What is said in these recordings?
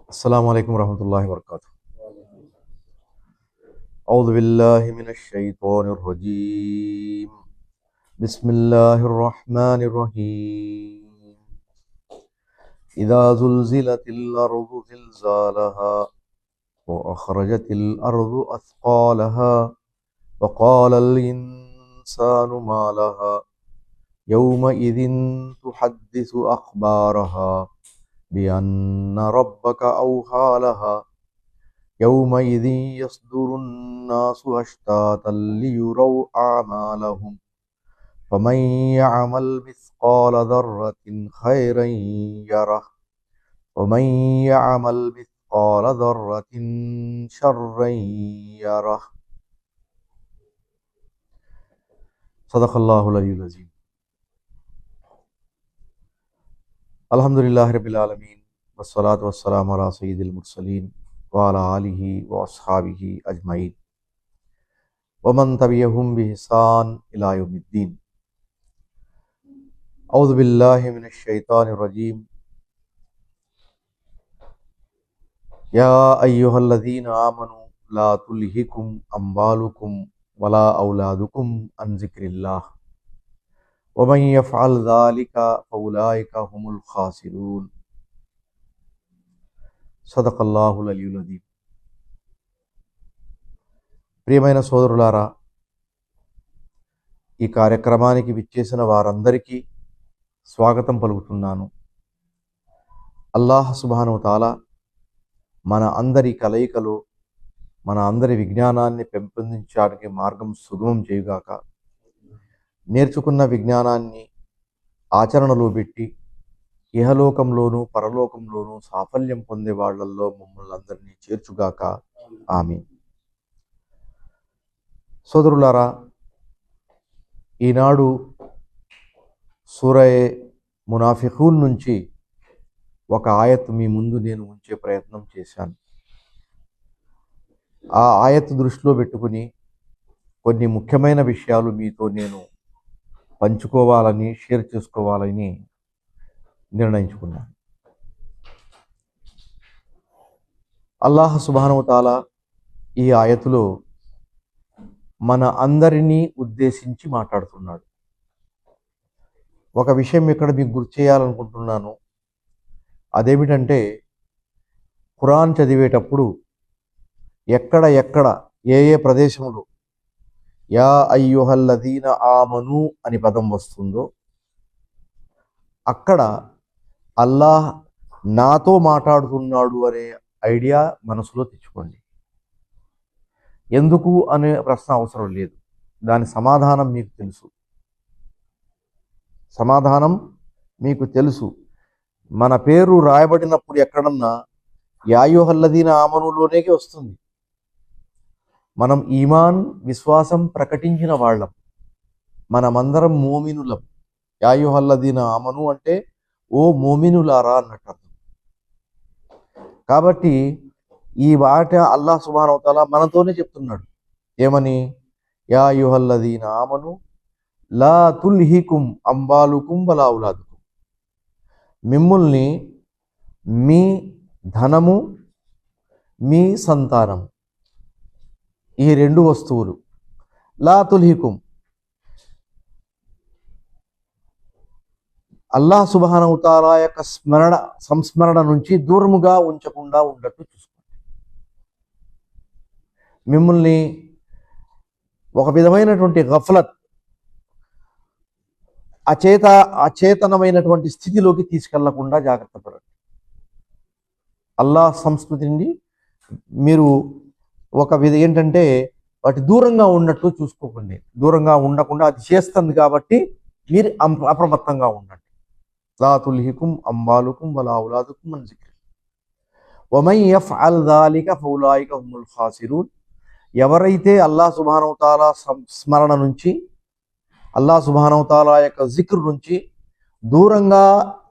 अस्सलामु अलैकुम रहमतुल्लाहि व बरकातुहू। औज़ु बिल्लाहि मिनश शैतानिर रजीम। बिस्मिल्लाहिर रहमानिर रहीम। इज़ा ज़ुल्ज़िलतिल अर्ज़ु ज़िल्ज़ालहा व अख़रजतिल अर्ज़ु अस्क़ालहा व क़ालल इंसानु मा लहा यौमइज़िन तुहद्दिसु अख़बारहा बिअन्न रब्बक औहा लहा यौमइज़िन यस्दुरुन्नासु अश्तातन लियुरौ आमालहुम फमन यअमल मिस्क़ाल ज़र्रतिन खैरन यरह वमन यअमल मिस्क़ाल ज़र्रतिन शर्रन यरह। सदक़ल्लाहुल अलीयुल अज़ीम। अल्हम्दुलिल्लाहि रब्बिल आलमीन वस्सलातु वस्सलामु अला सय्यिदिल मुरसलीन व अला आलिहि व अस्हाबिहि अजमईन व मन तबिअहुम बिइहसान इला यौमिद्दीन। औज़ु बिल्लाहि मिनश शैतानिर रजीम। या अय्युहल्लज़ीना आमनू ला तुल्हिकुम अम्वालुकुम वला औलादुकुम अन ज़िक्रिल्लाह वमन यफ़अल ज़ालिका फ़उलाइका हुमुल ख़ासिरून। సదకల్లాహుల్ అలీయుల్ అజీమ్। ప్రియమైన సోదరులారా, ఈ కార్యక్రమానికి విచ్చేసిన వారందరికీ స్వాగతం పలుకుతున్నాను. అల్లాహ్ సుబ్హానహు వ తఆలా మన అందరి కలయికలో మన అందరి విజ్ఞానాన్ని పెంపొందించడానికి మార్గం సుగమం చేయుగాక. నేర్చుకున్న విజ్ఞానాన్ని ఆచరణలో పెట్టి ఇహలోకంలోనూ పరలోకంలోనూ సాఫల్యం పొందే వాళ్ళల్లో మమ్మల్ని అందరినీ చేర్చుగాక. ఆమీన్. సోదరులారా, ఈనాడు సూరయే మునాఫిఖూన్ నుంచి ఒక ఆయత్ మీ ముందు నేను ఉంచే ప్రయత్నం చేశాను. ఆ ఆయత్ దృష్టిలో పెట్టుకుని కొన్ని ముఖ్యమైన విషయాలు మీతో నేను పంచుకోవాలని, షేర్ చేసుకోవాలని నిర్ణయించుకున్నాను. అల్లాహ్ సుబ్హానహు వ తఆలా ఈ ఆయతులో మన అందరినీ ఉద్దేశించి మాట్లాడుతున్నాడు. ఒక విషయం ఇక్కడ మీకు గుర్తు చేయాలనుకుంటున్నాను. అదేమిటంటే, ఖురాన్ చదివేటప్పుడు ఎక్కడ ఏ ప్రదేశంలో యా అయ్యుహల్లదీన ఆమను అని పదం వస్తుందో అక్కడ అల్లాహ్ నాతో మాట్లాడుతున్నాడు అనే ఐడియా మనసులో తెచ్చుకోండి. ఎందుకు అనే ప్రశ్న అవసరం లేదు. దాని సమాధానం మీకు తెలుసు. మన పేరు రాయబడినప్పుడు ఎక్కడన్నా యా అయ్యుహల్లదీన ఆమనులోనే వస్తుంది. మనం ఈమాన్, విశ్వాసం ప్రకటించిన వాళ్ళం. మనమందరం మోమినులం. యా అయ్యుహల్లదీన ఆమను అంటే ఓ మోమినులారా అన్నట్టు అర్థం. కాబట్టి ఈ మాట అల్లాహ్ సుబ్హానహు వ తఆలా మనతోనే చెప్తున్నాడు. ఏమని? యా అయ్యుహల్లదీన ఆమను లా తుల్హికుం అంవాలుకుం వలా ఔలాదుకుం. మిమ్ముల్ని మీ ధనము, మీ సంతానం, ఈ రెండు వస్తువులు లా తుల్హికుం అల్లాహ్ సుబ్హానహు వ తఆలా యొక్క సంస్మరణ నుంచి దూరముగా ఉంచకుండా ఉండట్టు చూసుకోండి. మిమ్మల్ని ఒక విధమైనటువంటి గఫ్లత్, అచేతనమైనటువంటి స్థితిలోకి తీసుకెళ్లకుండా జాగ్రత్త పడండి. అల్లాహ్ సంస్కృతిని మీరు ఏంటంటే వాటి దూరంగా ఉన్నట్లు చూసుకోకండి. దూరంగా ఉండకుండా అది చేస్తుంది కాబట్టి మీరు అప్రమత్తంగా ఉండండి. లా తుల్హికుం అమ్వాలుకుం వలా ఔలాదుకుం అన్ జిక్రిల్లాహ్ వమన్ యఫ్అల్ ज़ालिका ఫౌలాయిక హుముల్ ఖాసిరూన్. ఎవరైతే అల్లాహ్ సుబ్హానహు వ తఆలా స్మరణ నుంచి, అల్లాహ్ సుబ్హానహు వ తఆలా యొక్క జిక్ర్ నుంచి దూరంగా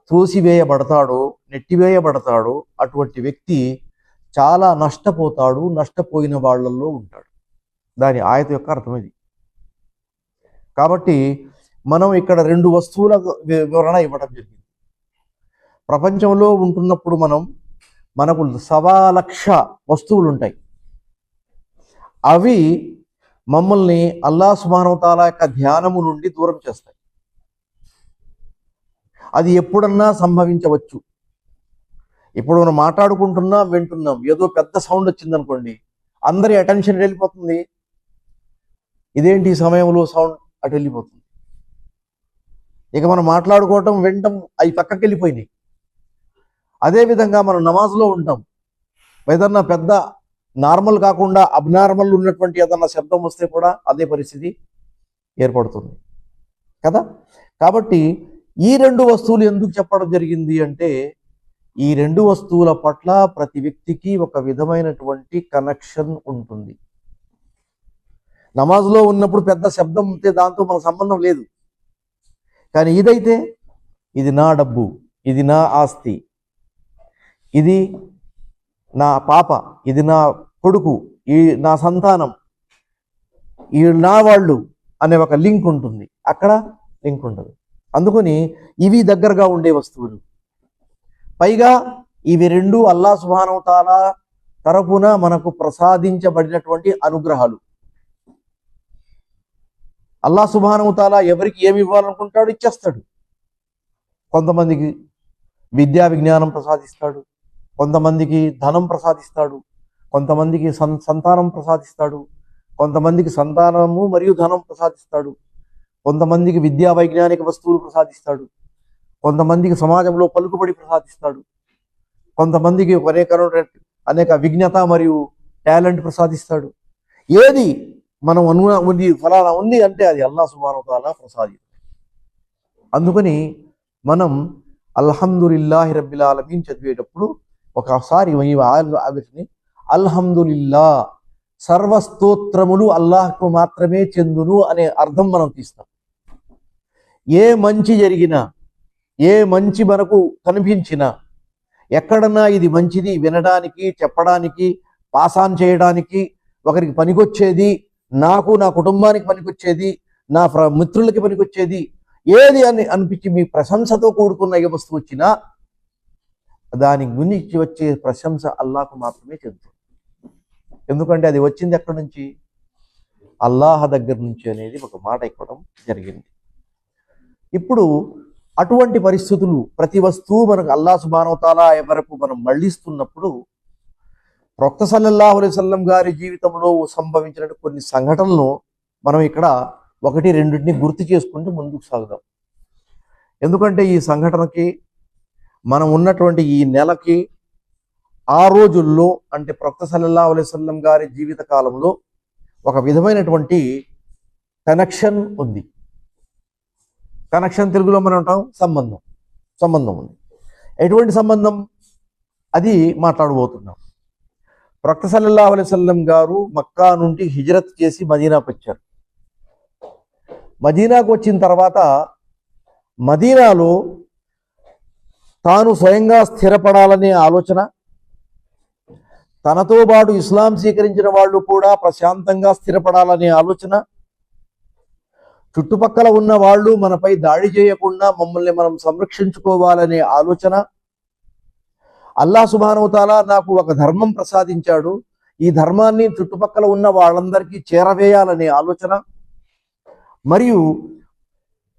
త్రోసివేయబడతాడో, నెట్టివేయబడతాడో అటువంటి వ్యక్తి చాలా నష్టపోతాడు, నష్టపోయిన వాళ్ళల్లో ఉంటాడు. దాని ఆయత యొక్క అర్థం ఇది. కాబట్టి మనం ఇక్కడ రెండు వస్తువుల వివరణ ఇవ్వడం జరిగింది. ప్రపంచంలో ఉంటున్నప్పుడు మనం మనకు 1,00,000 వస్తువులు ఉంటాయి. అవి మమ్మల్ని అల్లాహ్ సుబ్హానహు వ తఆలా యొక్క ధ్యానము నుండి దూరం చేస్తాయి. అది ఎప్పుడన్నా సంభవించవచ్చు. ఇప్పుడు మనం మాట్లాడుకుంటున్నాం, వింటున్నాం, ఏదో పెద్ద సౌండ్ వచ్చిందనుకోండి, అందరి అటెన్షన్ వెళ్ళిపోతుంది. ఇదేంటి ఈ సమయంలో సౌండ్ అటు వెళ్ళిపోతుంది. ఇక మనం మాట్లాడుకోవటం, వినటం అవి పక్కకి వెళ్ళిపోయినాయి. అదేవిధంగా మనం నమాజ్లో ఉంటాం, ఏదన్నా పెద్ద నార్మల్ కాకుండా అబ్నార్మల్ ఉన్నటువంటి ఏదన్నా శబ్దం వస్తే కూడా అదే పరిస్థితి ఏర్పడుతుంది కదా. కాబట్టి ఈ 2 వస్తువులు ఎందుకు చెప్పడం జరిగింది అంటే, ఈ 2 వస్తువుల పట్ల ప్రతి వ్యక్తికి ఒక విధమైనటువంటి కనెక్షన్ ఉంటుంది. నమాజ్లో ఉన్నప్పుడు పెద్ద శబ్దం ఉంటే దాంతో మనకు సంబంధం లేదు. కానీ ఇదైతే, ఇది నా డబ్బు, ఇది నా ఆస్తి, ఇది నా పాప, ఇది నా కొడుకు, ఈ నా సంతానం, ఈ నా వాళ్ళు అనే ఒక లింక్ ఉంటుంది. అక్కడ లింక్ ఉండదు. అందుకని ఇవి దగ్గరగా ఉండే వస్తువులు. పైగా ఇవి 2 అల్లాహ్ సుబ్హానహు వ తఆలా తరపున మనకు ప్రసాదించబడినటువంటి అనుగ్రహాలు. అల్లాహ్ సుబ్హానహు వ తఆలా ఎవరికి ఏమి ఇవ్వాలనుకుంటాడో ఇచ్చేస్తాడు. కొంతమందికి విద్యా విజ్ఞానం ప్రసాదిస్తాడు, కొంతమందికి ధనం ప్రసాదిస్తాడు, కొంతమందికి సంతానం ప్రసాదిస్తాడు, కొంతమందికి సంతానము మరియు ధనం ప్రసాదిస్తాడు, కొంతమందికి విద్యా వైజ్ఞానిక వస్తువులు ప్రసాదిస్తాడు, కొంతమందికి సమాజంలో పలుకుబడి ప్రసాదిస్తాడు, కొంతమందికి అనేక విజ్ఞత మరియు టాలెంట్ ప్రసాదిస్తాడు. ఏది మనం ఉంది ఫలానా ఉంది అంటే అది అల్లాహ్ సుబ్హానహు వ తఆలా ప్రసాదిస్తాడు. అందుకని మనం అల్హమ్దులిల్లాహి రబ్బిల్ ఆలమీన్ చదివేటప్పుడు ఒకసారి వీటిని అల్హమ్దులిల్లా, సర్వస్తోత్రములు అల్లాహ్కు మాత్రమే చెందును అనే అర్థం మనం తీస్తాం. ఏ మంచి జరిగినా, ఏ మంచి మనకు కనిపించినా, ఎక్కడన్నా ఇది మంచిది వినడానికి, చెప్పడానికి, పాసాన్ చేయడానికి, ఒకరికి పనికొచ్చేది, నాకు నా కుటుంబానికి పనికొచ్చేది, నా మిత్రులకి పనికొచ్చేది ఏది అని అనిపించి మీ ప్రశంసతో కూడుకున్న ఏ వస్తువు వచ్చినా దాని గురించి వచ్చే ప్రశంస అల్లాహ్కు మాత్రమే చెందుతుంది. ఎందుకంటే అది వచ్చింది ఎక్కడి నుంచి? అల్లాహ్ దగ్గర నుంచి అనేది ఒక మాట ఇవ్వడం జరిగింది. ఇప్పుడు అటువంటి పరిస్థితులు, ప్రతి వస్తువు మనకు అల్లాహ్ సుబ్హానహు వ తఆలా వరకు మనం మళ్ళిస్తున్నప్పుడు ప్రవక్త సల్లల్లాహు అలైహి వసల్లం గారి జీవితంలో సంభవించిన కొన్ని సంఘటనలను మనం ఇక్కడ 1-2 గుర్తు చేసుకుంటూ ముందుకు సాగుదాం. ఎందుకంటే ఈ సంఘటనకి, మనం ఉన్నటువంటి ఈ నెలకి, ఆ రోజుల్లో అంటే ప్రవక్త సల్లల్లాహు అలైహి వసల్లం గారి జీవిత కాలంలో ఒక విధమైనటువంటి కనెక్షన్ ఉంది. కనెక్షన్ తెలుగులో మనం అంటాం సంబంధం ఉంది. ఎటువంటి సంబంధం? అది మాట్లాడబోతున్నాం. ప్రవక్త సల్లల్లాహు అలైహి వసల్లం గారు మక్కా నుండి హిజ్రత్ చేసి మదీనాకు వచ్చారు. మదీనాకు వచ్చిన తర్వాత మదీనాలో తాను స్వయంగా స్థిరపడాలనే ఆలోచన, తనతో పాటు ఇస్లాం స్వీకరించిన వాళ్ళు కూడా ప్రశాంతంగా స్థిరపడాలనే ఆలోచన, చుట్టుపక్కల ఉన్న వాళ్ళు మనపై దాడి చేయకుండా మమ్మల్ని మనం సంరక్షించుకోవాలనే ఆలోచన, అల్లాహ్ సుబ్హానహు వ తఆలా నాకు ఒక ధర్మం ప్రసాదించాడు, ఈ ధర్మాన్ని చుట్టుపక్కల ఉన్న వాళ్ళందరికీ చేరవేయాలనే ఆలోచన, మరియు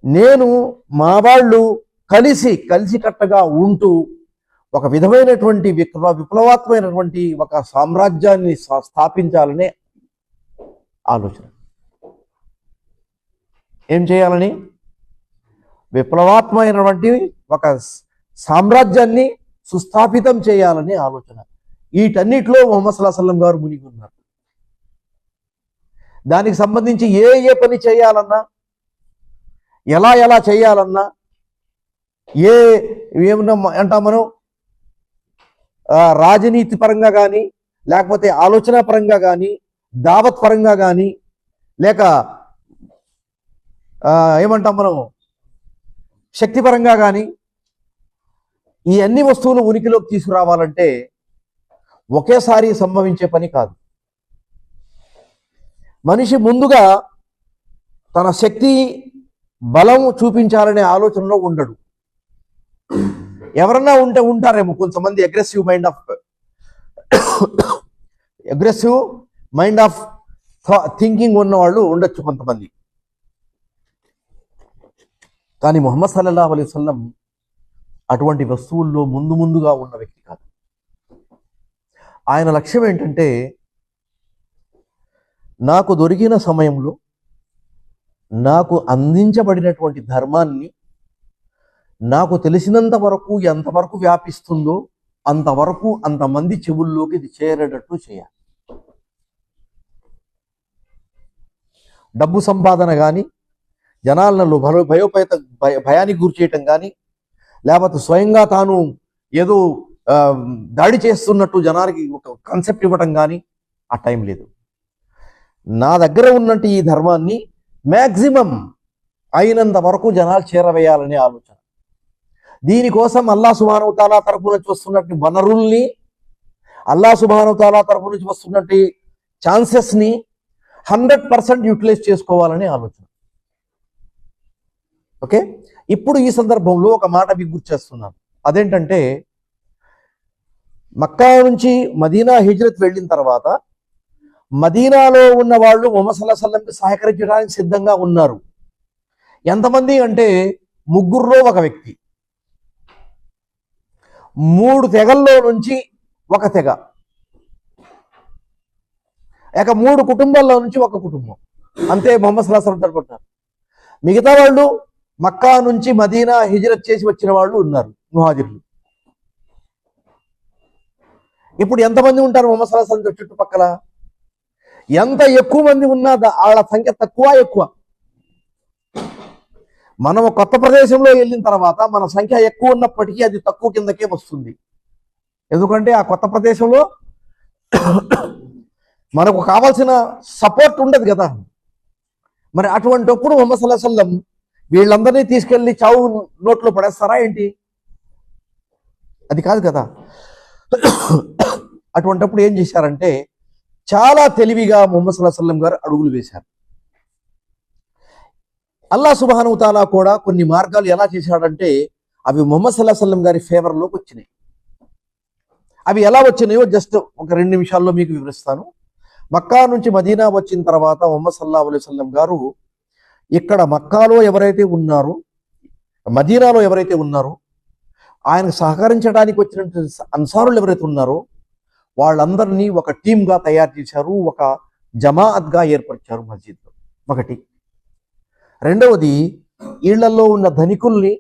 నేను మా వాళ్ళు కలిసికట్టగా ఉంటూ ఒక విధమైనటువంటి విప్లవాత్మకమైనటువంటి ఒక సామ్రాజ్యాన్ని స్థాపించాలనే ఆలోచన. ఏం చేయాలని? విప్లవాత్మకమైనటువంటి ఒక సామ్రాజ్యాన్ని సుస్థాపితం చేయాలనే ఆలోచన. వీటన్నిటిలో ముహమ్మద్ సల్లల్లాహు అలైహి వసల్లం గారు మునిగి ఉన్నారు. దానికి సంబంధించి ఏ పని చేయాలన్నా, ఎలా చేయాలన్నా, ఏమన్నా అంటాం మనం, రాజనీతి పరంగా కానీ, లేకపోతే ఆలోచన పరంగా కానీ, దావత్ పరంగా కానీ, లేక ఏమంటాం మనం శక్తిపరంగా కానీ, ఈ అన్ని వస్తువులు ఉనికిలోకి తీసుకురావాలంటే ఒకేసారి సంభవించే పని కాదు. మనిషి ముందుగా తన శక్తి బలం చూపించాలనే ఆలోచనలో ఉండడు. ఎవరన్నా ఉంటారేమో కొంతమంది aggressive mind of aggressive mind of thinking ఉన్నవాళ్ళు ఉండొచ్చు కొంతమంది. కానీ ముహమ్మద్ సల్లల్లాహు అలైహి వసల్లం అటువంటి వస్తువుల్లో ముందుగా ఉన్న వ్యక్తి కాదు. ఆయన లక్ష్యం ఏంటంటే, నాకు దొరికిన సమయంలో నాకు అందించబడినటువంటి ధర్మాన్ని నాకు తెలిసినంత వరకు ఎంతవరకు వ్యాపిస్తుందో అంతవరకు అంతమంది చెవుల్లోకి ఇది చేరేటట్టు చేయాలి. డబ్బు సంపాదన కానీ, జనాలను భయానికి గురి చేయటం కానీ, లేకపోతే స్వయంగా తాను ఏదో దాడి చేస్తున్నట్టు జనానికి ఒక కాన్సెప్ట్ ఇవ్వటం కానీ ఆ టైం లేదు. నా దగ్గర ఉన్నట్టు ఈ ధర్మాన్ని మ్యాక్సిమం అయినంత వరకు జనాలు చేరవేయాలనే ఆలోచన. దీనికోసం అల్లాహ్ సుబ్హానహు వ తఆలా తరపు నుంచి వస్తున్నట్టు వనరుల్ని, అల్లాహ్ సుబ్హానహు వ తఆలా తరపు నుంచి వస్తున్నట్టు ఛాన్సెస్ని 100% యూటిలైజ్ చేసుకోవాలనే ఆలోచన. ఓకే, ఇప్పుడు ఈ సందర్భంలో ఒక మాట మీకు గుర్తు చేస్తున్నాను. అదేంటంటే, మక్కా నుంచి మదీనా హిజ్రత్ వెళ్ళిన తర్వాత మదీనాలో ఉన్న వాళ్ళు ముహమ్మద్ సల్లల్లాహు అలైహి వసల్లంకి సహకరించడానికి సిద్ధంగా ఉన్నారు. ఎంతమంది అంటే 3లో ఒక వ్యక్తి, 3 తెగల్లో నుంచి ఒక తెగ, ఇక 3 కుటుంబాల్లో నుంచి ఒక కుటుంబం, అంతే ముహమ్మద్ సల్లల్లాహు అలైహి వసల్లం తరపున. మిగతా వాళ్ళు మక్కా నుంచి మదీనా హిజ్రత్ చేసి వచ్చిన వాళ్ళు ఉన్నారు, ముహాజిర్లు. ఇప్పుడు ఎంతమంది ఉంటారు ముహమ్మద్ సల్లల్లాహు అలైహి వసల్లం చుట్టుపక్కల? ఎంత ఎక్కువ మంది ఉన్నా వాళ్ళ సంఖ్య ఎక్కువ. మనం కొత్త ప్రదేశంలో వెళ్ళిన తర్వాత మన సంఖ్య ఎక్కువ ఉన్నప్పటికీ అది తక్కువ కిందకే వస్తుంది. ఎందుకంటే ఆ కొత్త ప్రదేశంలో మనకు కావాల్సిన సపోర్ట్ ఉండదు కదా. మరి అటువంటిప్పుడు ముహమ్మద్ సల్లల్లాహు అలైహి వసల్లం వీళ్ళందరినీ తీసుకెళ్ళి చావు నోట్లో పడేస్తారా ఏంటి? అది కాదు కదా. అటువంటిప్పుడు ఏం చేశారంటే, చాలా తెలివిగా ముహమ్మద్ సల్లల్లాహు అలైహి వసల్లం గారు అడుగులు వేశారు. అల్లాహ్ సుబ్హానహు వ తఆలా కూడా కొన్ని మార్గాలు ఎలా చేశాడంటే, అవి ముహమ్మద్ సల్లల్లాహు అలైహి వసల్లం గారి ఫేవర్లోకి వచ్చినాయి. అవి ఎలా వచ్చినాయో జస్ట్ ఒక 2 నిమిషాల్లో మీకు వివరిస్తాను. మక్కా నుంచి మదీనా వచ్చిన తర్వాత ముహమ్మద్ సల్లల్లాహు అలైహి వసల్లం గారు ఇక్కడ మక్కాలో ఎవరైతే ఉన్నారో, మదీనాలో ఎవరైతే ఉన్నారో, ఆయనకు సహకరించడానికి వచ్చినటువంటి అన్సారులు ఎవరైతే ఉన్నారో వాళ్ళందరినీ ఒక టీమ్గా తయారు చేశారు, ఒక జమాఅత్గా ఏర్పరిచారు మస్జిద్లో. ఒకటి. రెండవది, ఇళ్లలో ఉన్న ధనికుల్ని,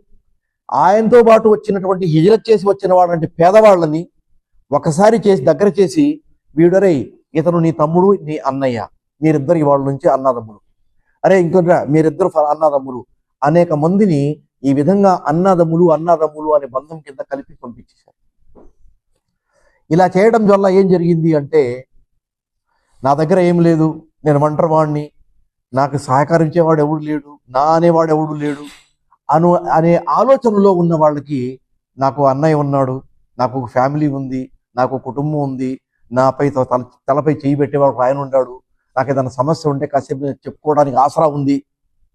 ఆయనతో పాటు వచ్చినటువంటి హిజ్రత్ చేసి వచ్చిన వాళ్ళంటే పేదవాళ్ళని ఒకసారి చేసి దగ్గర చేసి, వీడరే ఇతను నీ తమ్ముడు, నీ అన్నయ్య, మీరిద్దరు వాళ్ళ నుంచి అన్నదమ్ములు, అరే ఇంకొక మీరిద్దరు అన్నదమ్ములు, అనేక మందిని ఈ విధంగా అన్నదమ్ములు అనే బంధం కింద కలిపి పంపించేశారు. ఇలా చేయడం వల్ల ఏం జరిగింది అంటే, నా దగ్గర ఏం లేదు, నేను ఒంటరివాడిని, నాకు సహకరించేవాడు ఎవడు లేడు, నా అనేవాడు ఎవడు లేడు అనే ఆలోచనలో ఉన్న వాళ్ళకి, నాకు అన్నయ్య ఉన్నాడు, నాకు ఒక ఫ్యామిలీ ఉంది, నాకు కుటుంబం ఉంది, నాపై తలపై చేయి పెట్టేవాడు ఆయన ఉన్నాడు, నాకు ఏదైనా సమస్య ఉంటే కాసేపు చెప్పుకోవడానికి ఆసరా ఉంది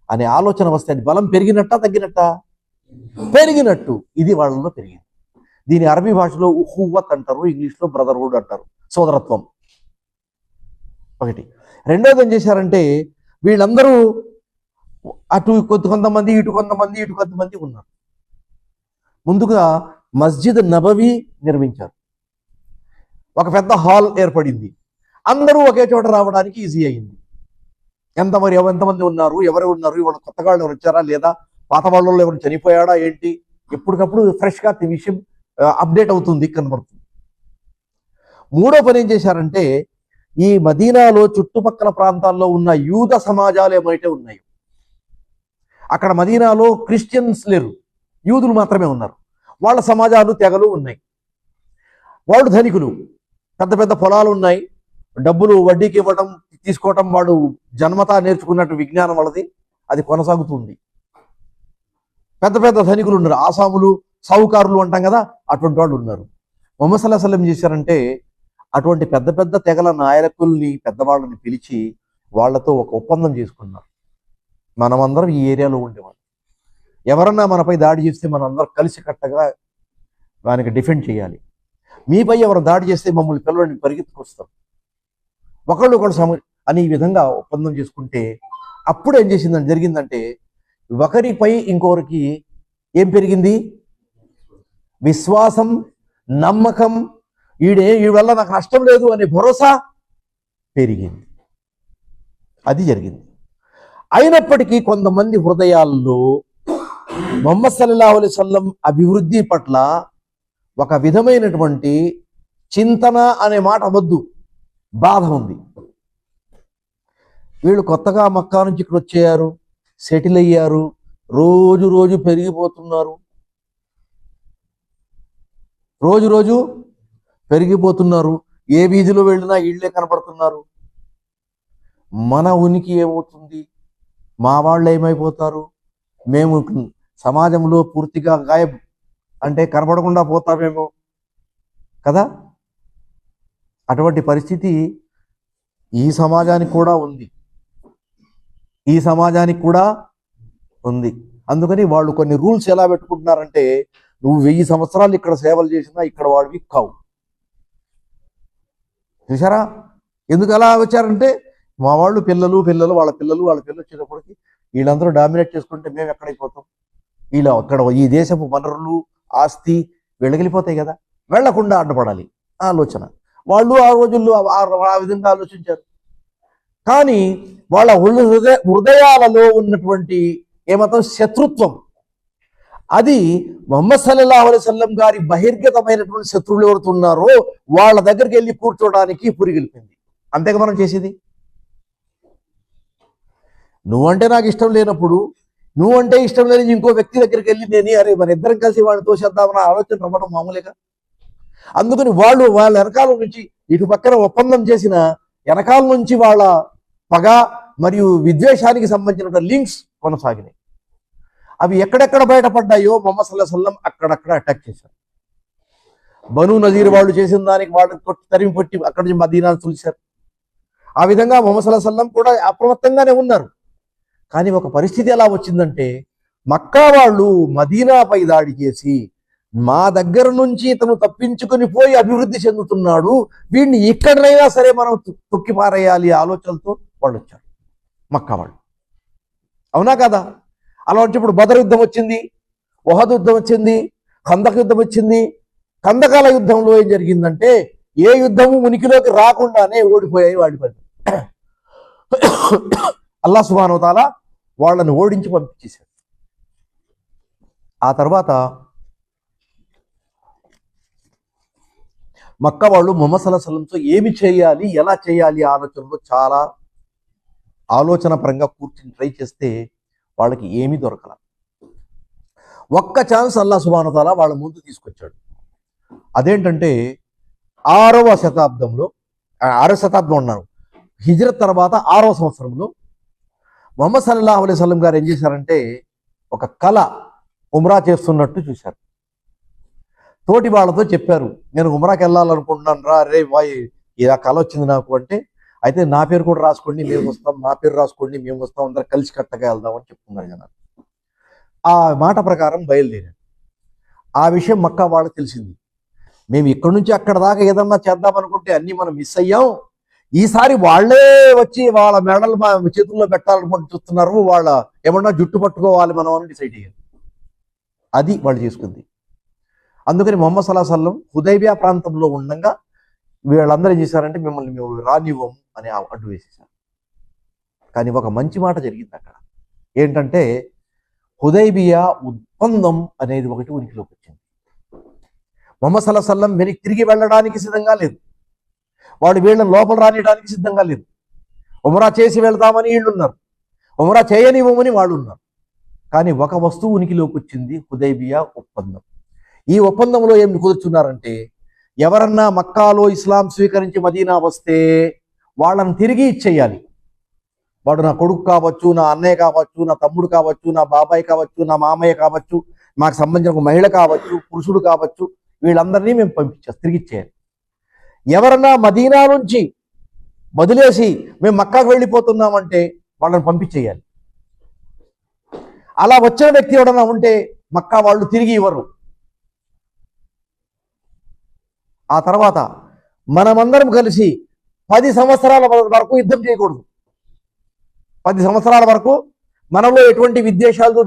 అనే ఆలోచన వస్తే అది బలం పెరిగినట్టా తగ్గినట్టా? పెరిగినట్టు. ఇది వాళ్ళలో పెరిగింది. దీని అరబీ భాషలో ఉహువత్ అంటారు, ఇంగ్లీష్లో బ్రదర్హుడ్ అంటారు, సోదరత్వం. ఒకటి. రెండోది ఏం చేశారంటే, వీళ్ళందరూ అటు కొంతమంది, ఇటు కొంతమంది ఉన్నారు. ముందుగా మస్జిద్ నబవి నిర్మించారు. ఒక పెద్ద హాల్ ఏర్పడింది. అందరూ ఒకే చోట రావడానికి ఈజీ అయింది. ఎంతమంది ఉన్నారు, ఎవరు ఉన్నారు, ఇవాళ కొత్తగా ఎవరు వచ్చారా లేదా, పాత వాళ్ళలో ఎవరు చనిపోయాడా ఏంటి, ఎప్పటికప్పుడు ఫ్రెష్గా విషయం అప్డేట్ అవుతుంది, కనబడుతుంది. మూడో పని ఏం చేశారంటే, ఈ మదీనాలో చుట్టుపక్కల ప్రాంతాల్లో ఉన్న యూద సమాజాలు ఏమైతే ఉన్నాయో, అక్కడ మదీనాలో క్రిస్టియన్స్ లేరు, యూదులు మాత్రమే ఉన్నారు, వాళ్ళ సమాజాలు తెగలు ఉన్నాయి. వాళ్ళు ధనికులు, పెద్ద పెద్ద పొలాలు ఉన్నాయి, డబ్బులు వడ్డీకి ఇవ్వడం తీసుకోవటం వాడు జన్మతా నేర్చుకున్నట్టు విజ్ఞానం వాళ్ళది, అది కొనసాగుతుంది. పెద్ద పెద్ద ధనికులు ఉన్నారు, ఆసాములు, సావుకారులు అంటాం కదా, అటువంటి వాళ్ళు ఉన్నారు. ముహమ్మద్ సల్లల్లాహు అలైహి వసల్లం చేశారంటే, అటువంటి పెద్ద పెద్ద తెగల నాయకుల్ని, పెద్దవాళ్ళని పిలిచి వాళ్ళతో ఒక ఒప్పందం చేసుకున్నారు. మనమందరం ఈ ఏరియాలో ఉండేవాళ్ళం, ఎవరన్నా మనపై దాడి చేస్తే మనందరం కలిసి కట్టగా దానికి డిఫెండ్ చేయాలి. మీపై ఎవరు దాడి చేస్తే మమ్మల్ని పిల్లవాడిని పరిగెత్తుకొస్తాం, ఒకళ్ళు అని ఈ విధంగా ఒప్పందం చేసుకుంటే అప్పుడు ఏం చేసిందని జరిగిందంటే ఒకరిపై ఇంకొకరికి ఏం పెరిగింది? విశ్వాసం, నమ్మకం, ఈ వల్ల నాకు నష్టం లేదు అనే భరోసా పెరిగింది. అది జరిగింది. అయినప్పటికీ కొంతమంది హృదయాల్లో ముహమ్మద్ సల్లల్లాహు అలైహి వసల్లం అభివృద్ధి పట్ల ఒక విధమైనటువంటి చింతన అనే మాట వద్దు, బాధ ఉంది. వీళ్ళు కొత్తగా మక్కా నుంచి ఇక్కడ వచ్చేయారు, సెటిల్ అయ్యారు, రోజు రోజు పెరిగిపోతున్నారు, రోజు రోజు పెరిగిపోతున్నారు. ఏ వీధిలో వెళ్ళినా ఇళ్లే కనపడుతున్నారు. మన ఉనికి ఏమవుతుంది? మా వాళ్ళు ఏమైపోతారు? మేము సమాజంలో పూర్తిగా గాయబ్ అంటే కనపడకుండా పోతామేమో కదా. అటువంటి పరిస్థితి ఈ సమాజానికి కూడా ఉంది, ఈ సమాజానికి కూడా ఉంది. అందుకని వాళ్ళు కొన్ని రూల్స్ ఎలా పెట్టుకుంటున్నారంటే, నువ్వు 1000 సంవత్సరాలు ఇక్కడ సేవలు చేసినా ఇక్కడ వాడివి కావు. చూసారా ఎందుకు అలా వచ్చారంటే, మా వాళ్ళు పిల్లలు వాళ్ళ పిల్లలు వచ్చేటప్పటికి వీళ్ళందరూ డామినేట్ చేసుకుంటే మేము ఎక్కడైపోతాం? వీళ్ళు అక్కడ ఈ దేశపు వనరులు, ఆస్తి వెళ్ళగిలిపోతాయి కదా. వెళ్లకుండా అడ్డపడాలి ఆలోచన. వాళ్ళు ఆ రోజుల్లో ఆ విధంగా ఆలోచించారు. కానీ వాళ్ళ హృదయాలలో ఉన్నటువంటి ఏమాత్రం శత్రుత్వం, అది ముహమ్మద్ సల్లల్లాహు అలైహి వసల్లం గారి బహిర్గతమైనటువంటి శత్రువులు ఎవరుతున్నారో వాళ్ళ దగ్గరికి వెళ్ళి కూర్చోడానికి పురిగిలిపింది. అంతేగా మనం చేసేది. నువ్వంటే నాకు ఇష్టం లేనప్పుడు, నువ్వంటే ఇష్టం లేని ఇంకో వ్యక్తి దగ్గరికి వెళ్ళి అరే మన ఇద్దరం కలిసి వాడిని తోసేద్దామన్న ఆలోచన రమ్మడం మామూలుగా. అందుకని వాళ్ళ వెనకాల నుంచి ఇటు పక్కన ఒప్పందం చేసిన వెనకాల నుంచి వాళ్ళ పగ మరియు విద్వేషానికి సంబంధించిన లింక్స్ కొనసాగినాయి. అవి ఎక్కడెక్కడ బయటపడ్డాయో ముహమ్మద్ సల్లల్లాహు అలైహి వసల్లం అక్కడక్కడ అటాక్ చేశారు. బనూ నజీర్ వాళ్ళు చేసిన దానికి వాళ్ళని తరిమి పట్టి అక్కడి నుంచి మదీనాను తులిశారు. ఆ విధంగా ముహమ్మద్ సల్లల్లాహు అలైహి వసల్లం కూడా అప్రమత్తంగానే ఉన్నారు. కానీ ఒక పరిస్థితి ఎలా వచ్చిందంటే, మక్కా వాళ్ళు మదీనాపై దాడి చేసి మా దగ్గర నుంచి ఇతను తప్పించుకొని పోయి అభివృద్ధి చెందుతున్నాడు, వీడిని ఎక్కడైనా సరే మనం తొక్కి పారేయాలి ఆలోచనలతో వాళ్ళు వచ్చారు మక్కా వాళ్ళు. అవునా కదా? అలా వచ్చి ఇప్పుడు బదర్ యుద్ధం వచ్చింది, ఉహద్ యుద్ధం వచ్చింది, ఖందక్ యుద్ధం వచ్చింది. ఖందకాల యుద్ధంలో ఏం జరిగిందంటే, ఏ యుద్ధము ఉనికిలోకి రాకుండానే ఓడిపోయాయి వాడి పని. అల్లాహ్ సుబ్హానహు వ తఆలా వాళ్ళని ఓడించి పంపించేశాడు. ఆ తర్వాత మక్కా వాళ్ళు ముహమ్మద్ సల్లల్లాహు అలైహి వసల్లంతో ఏమి చేయాలి, ఎలా చేయాలి ఆలోచనలో చాలా ఆలోచన పరంగా కూర్చుని ట్రై చేస్తే వాళ్ళకి ఏమీ దొరకల. ఒక్క ఛాన్స్ అల్లాహ్ సుబ్హానహు వ తఆలా వాళ్ళ ముందు తీసుకొచ్చాడు. అదేంటంటే 6వ శతాబ్దంలో, 6వ శతాబ్దం ఉన్నారు, హిజ్రత్ తర్వాత 6వ సంవత్సరంలో ముహమ్మద్ సల్లల్లాహు అలైహి వసల్లం గారు ఏం చేశారంటే, ఒక కళ ఉమ్రా చేస్తున్నట్టు చూశారు. తోటి వాళ్ళతో చెప్పారు, నేను ఉమ్రాకి వెళ్ళాలనుకుంటున్నాను రా రే వాయ్, ఇలా కళ వచ్చింది నాకు అంటే, అయితే నా పేరు కూడా రాసుకోండి మేము వస్తాం, నా పేరు రాసుకోండి మేము వస్తాం, అందరం కలిసి కట్టగా వెళ్దాం అని చెప్తున్నారు జనాలు. ఆ మాట ప్రకారం బయలుదేరారు. ఆ విషయం మక్కా వాళ్ళకి తెలిసింది. మేము ఇక్కడి నుంచి అక్కడ దాకా ఏదన్నా చేద్దామనుకుంటే అన్నీ మనం మిస్ అయ్యాం, ఈసారి వాళ్ళే వచ్చి వాళ్ళ మెడలు మా చేతుల్లో పెట్టాలనుకుంటూ చూస్తున్నారు, వాళ్ళ ఏమన్నా జుట్టు పట్టుకోవాలి మనం అని డిసైడ్ అయ్యారు. అది వాళ్ళు చేసుకుంది. అందుకని ముహమ్మద్ సల్లల్లాహు అలైహి వసల్లం హుదైబియా ప్రాంతంలో ఉండగా వీళ్ళందరూ ఏం చేశారంటే, మిమ్మల్ని మేము రానివ్వం అని అడ్డు వేసేసారు. కానీ ఒక మంచి మాట జరిగింది అక్కడ. ఏంటంటే, హుదైబియా ఒప్పందం అనేది ఒకటి ఉనికిలోకి వచ్చింది. ముహమ్మద్ సల్లల్లాహు అలైహి వసల్లం వెనక్కి తిరిగి వెళ్ళడానికి సిద్ధంగా లేదు, వాడు వీళ్ళని లోపల రానియడానికి సిద్ధంగా లేదు. ఉమ్రా చేసి వెళ్తామని వీళ్ళు ఉన్నారు, ఉమ్రా చేయనివ్వమని వాళ్ళు ఉన్నారు. కానీ ఒక వస్తువు ఉనికిలోకి వచ్చింది, హుదైబియా ఒప్పందం. ఈ ఒప్పందంలో ఏం కుదుర్చున్నారంటే, ఎవరన్నా మక్కాలో ఇస్లాం స్వీకరించి మదీనా వస్తే వాళ్ళని తిరిగి ఇచ్చేయాలి. వాడు నా కొడుకు కావచ్చు, నా అన్నయ్య కావచ్చు, నా తమ్ముడు కావచ్చు, నా బాబాయ్ కావచ్చు, నా మామయ్య కావచ్చు, మాకు సంబంధించిన ఒక మహిళ కావచ్చు, పురుషుడు కావచ్చు, వీళ్ళందరినీ మేము తిరిగి ఇచ్చేయాలి. ఎవరన్నా మదీనా నుంచి వదిలేసి మేము మక్కాకు వెళ్ళిపోతున్నామంటే వాళ్ళని పంపించేయాలి. అలా వచ్చిన వ్యక్తి ఎవడన్నా ఉంటే మక్కా వాళ్ళు తిరిగి ఇవ్వరు. ఆ తర్వాత మనమందరం కలిసి 10 సంవత్సరాల వరకు యుద్ధం చేయకూడదు. 10 సంవత్సరాల వరకు మనలో ఎటువంటి విద్వేషాలు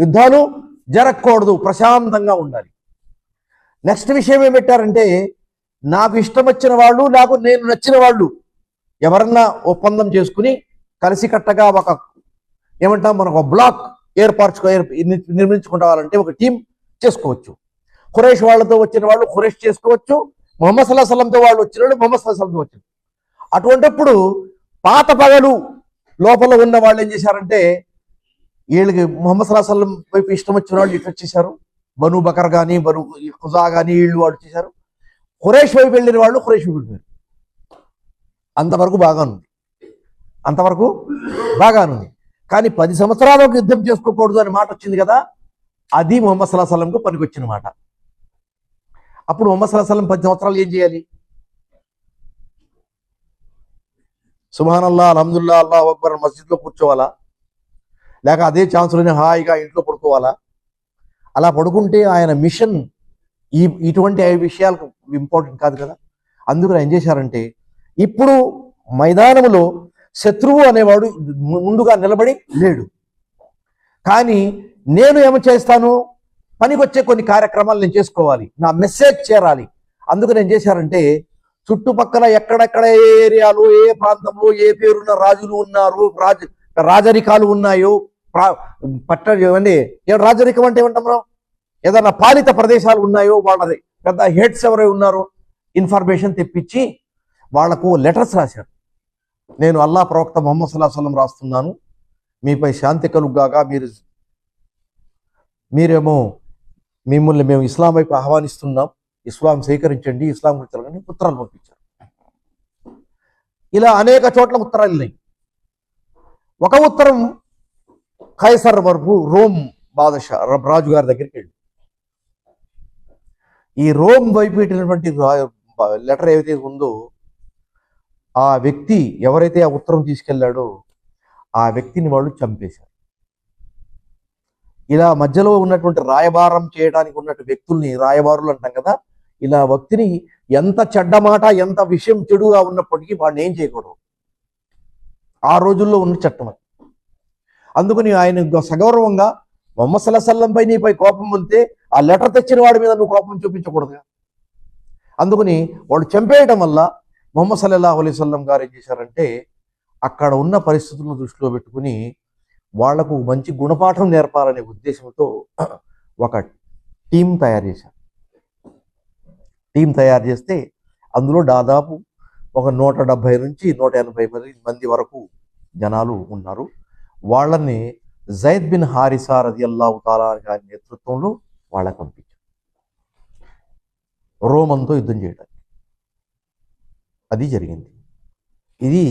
యుద్ధాలు జరగకూడదు, ప్రశాంతంగా ఉండాలి. నెక్స్ట్ విషయం ఏం పెట్టారంటే, నాకు ఇష్టం వచ్చిన వాళ్ళు, నాకు నేను నచ్చిన వాళ్ళు ఎవరన్నా ఒప్పందం చేసుకుని కలిసికట్టగా మనకు ఒక బ్లాక్ నిర్మించుకుంటావాలంటే ఒక టీం చేసుకోవచ్చు. ఖురైష్ వాళ్ళతో వచ్చిన వాళ్ళు ఖురైష్ చేసుకోవచ్చు, ముహమ్మద్ సల్లల్లాహు అలైహి వసల్లంతో వాళ్ళు వచ్చిన వాళ్ళు ముహమ్మద్ సల్లల్లాహు అలైహి వసల్లంతో వచ్చారు. అటువంటిప్పుడు పాత పగలు లోపల ఉన్న వాళ్ళు ఏం చేశారంటే, వీళ్ళకి ముహమ్మద్ సల్లల్లాహు అలైహి వసల్లం వైపు ఇష్టం వచ్చిన వాళ్ళు ఇటు వచ్చేసారు. బను బకర్ కానీ బను ఖుజా కానీ వీళ్ళు వాళ్ళు చేశారు. ఖురైష్ వైపు వెళ్ళిన వాళ్ళు ఖురైష్ వైపు వెళ్ళారు. అంతవరకు బాగానుంది. కానీ 10 సంవత్సరాలకు యుద్ధం చేసుకోకూడదు అనే మాట వచ్చింది కదా, అది ముహమ్మద్ సల్లల్లాహు అలైహి వసల్లంకు పనికొచ్చిన మాట. అప్పుడు ముహమ్మద్ సల్లల్లాహు అలైహి వసల్లం 10 సంవత్సరాలు ఏం చేయాలి? సుబ్హానల్లాహ్, అల్హమ్దులిల్లాహ్, అల్లాహు అక్బర్ మస్జిద్లో కూర్చోవాలా, లేక అదే ఛాన్స్లోనే హాయిగా ఇంట్లో పడుకోవాలా? అలా పడుకుంటే ఆయన మిషన్ ఇటువంటి విషయాలకు ఇంపార్టెంట్ కాదు కదా. అందుకని ఏం చేశారంటే, ఇప్పుడు మైదానంలో శత్రువు అనేవాడు ముందుగా నిలబడి లేడు, కానీ నేను ఏమి చేస్తాను, పనికొచ్చే కొన్ని కార్యక్రమాలు నేను చేసుకోవాలి, నా మెసేజ్ చేరాలి. అందుకని ఏం చేశారంటే, చుట్టుపక్కల ఎక్కడెక్కడ ఏ ఏరియాలో ఏ ప్రాంతంలో ఏ పేరున్న రాజులు ఉన్నారు, రాజరికాలు ఉన్నాయో, ఇవన్నీ రాజరికం అంటే ఏమంటాం మనం, ఏదైనా పాలిత ప్రదేశాలు ఉన్నాయో వాళ్ళ పెద్ద హెడ్స్ ఎవరై ఉన్నారో ఇన్ఫర్మేషన్ తెప్పించి వాళ్లకు లెటర్స్ రాశారు. నేను అల్లాహ్ ప్రవక్త ముహమ్మద్ సల్లల్లాహు అలైహి వసల్లం రాస్తున్నాను, మీపై శాంతి కలుగుగాక, మీరేమో మిమ్మల్ని మేము ఇస్లాం వైపు ఆహ్వానిస్తున్నాం, ఇస్లాం స్వీకరించండి, ఇస్లాం గురించి ఉత్తరాలు పంపించారు. ఇలా అనేక చోట్ల ఉత్తరాలు ఉన్నాయి. ఒక ఉత్తరం కైసర్ వరకు రోమ్ బాదషా రాజుగారి దగ్గరికి వెళ్ళి, ఈ రోమ్ వైపు పెట్టినటువంటి లెటర్ ఏదైతే ఉందో, ఆ వ్యక్తి ఎవరైతే ఆ ఉత్తరం తీసుకెళ్లాడో ఆ వ్యక్తిని వాళ్ళు చంపేశారు. ఇలా మధ్యలో ఉన్నటువంటి రాయబారం చేయడానికి ఉన్నట్టు వ్యక్తుల్ని రాయబారులు అంటాం కదా, ఇలా వ్యక్తిని ఎంత చెడ్డ మాట, ఎంత విషయం చెడుగా ఉన్నప్పటికీ వాడిని ఏం చేయకూడదు. ఆ రోజుల్లో ఉన్న చట్టం అది. అందుకని ఆయన సగౌరవంగా ముహమ్మద్ సల్లల్లాహు అలైహి వసల్లం పై నీపై కోపం ఉంటే ఆ లెటర్ తెచ్చిన వాడి మీద నువ్వు కోపం చూపించకూడదుగా. అందుకని వాడు చంపేయటం వల్ల ముహమ్మద్ సల్లల్లాహు అలైహి వసల్లం గారు ఏం చేశారంటే, అక్కడ ఉన్న పరిస్థితులను దృష్టిలో పెట్టుకుని వాళ్లకు మంచి గుణపాఠం నేర్పాలనే ఉద్దేశంతో ఒక టీం తయారు చేశారు. టీం తయారు చేస్తే అందులో దాదాపు ఒక 170 నుంచి 180 మంది వరకు జనాలు ఉన్నారు. వాళ్ళని జైద్ బిన్ హారిసా రదియల్లాహు తాలా గారి నేతృత్వంలో వాళ్ళకి పంపించారు రోమంతో యుద్ధం చేయడానికి. అది జరిగింది. ఇది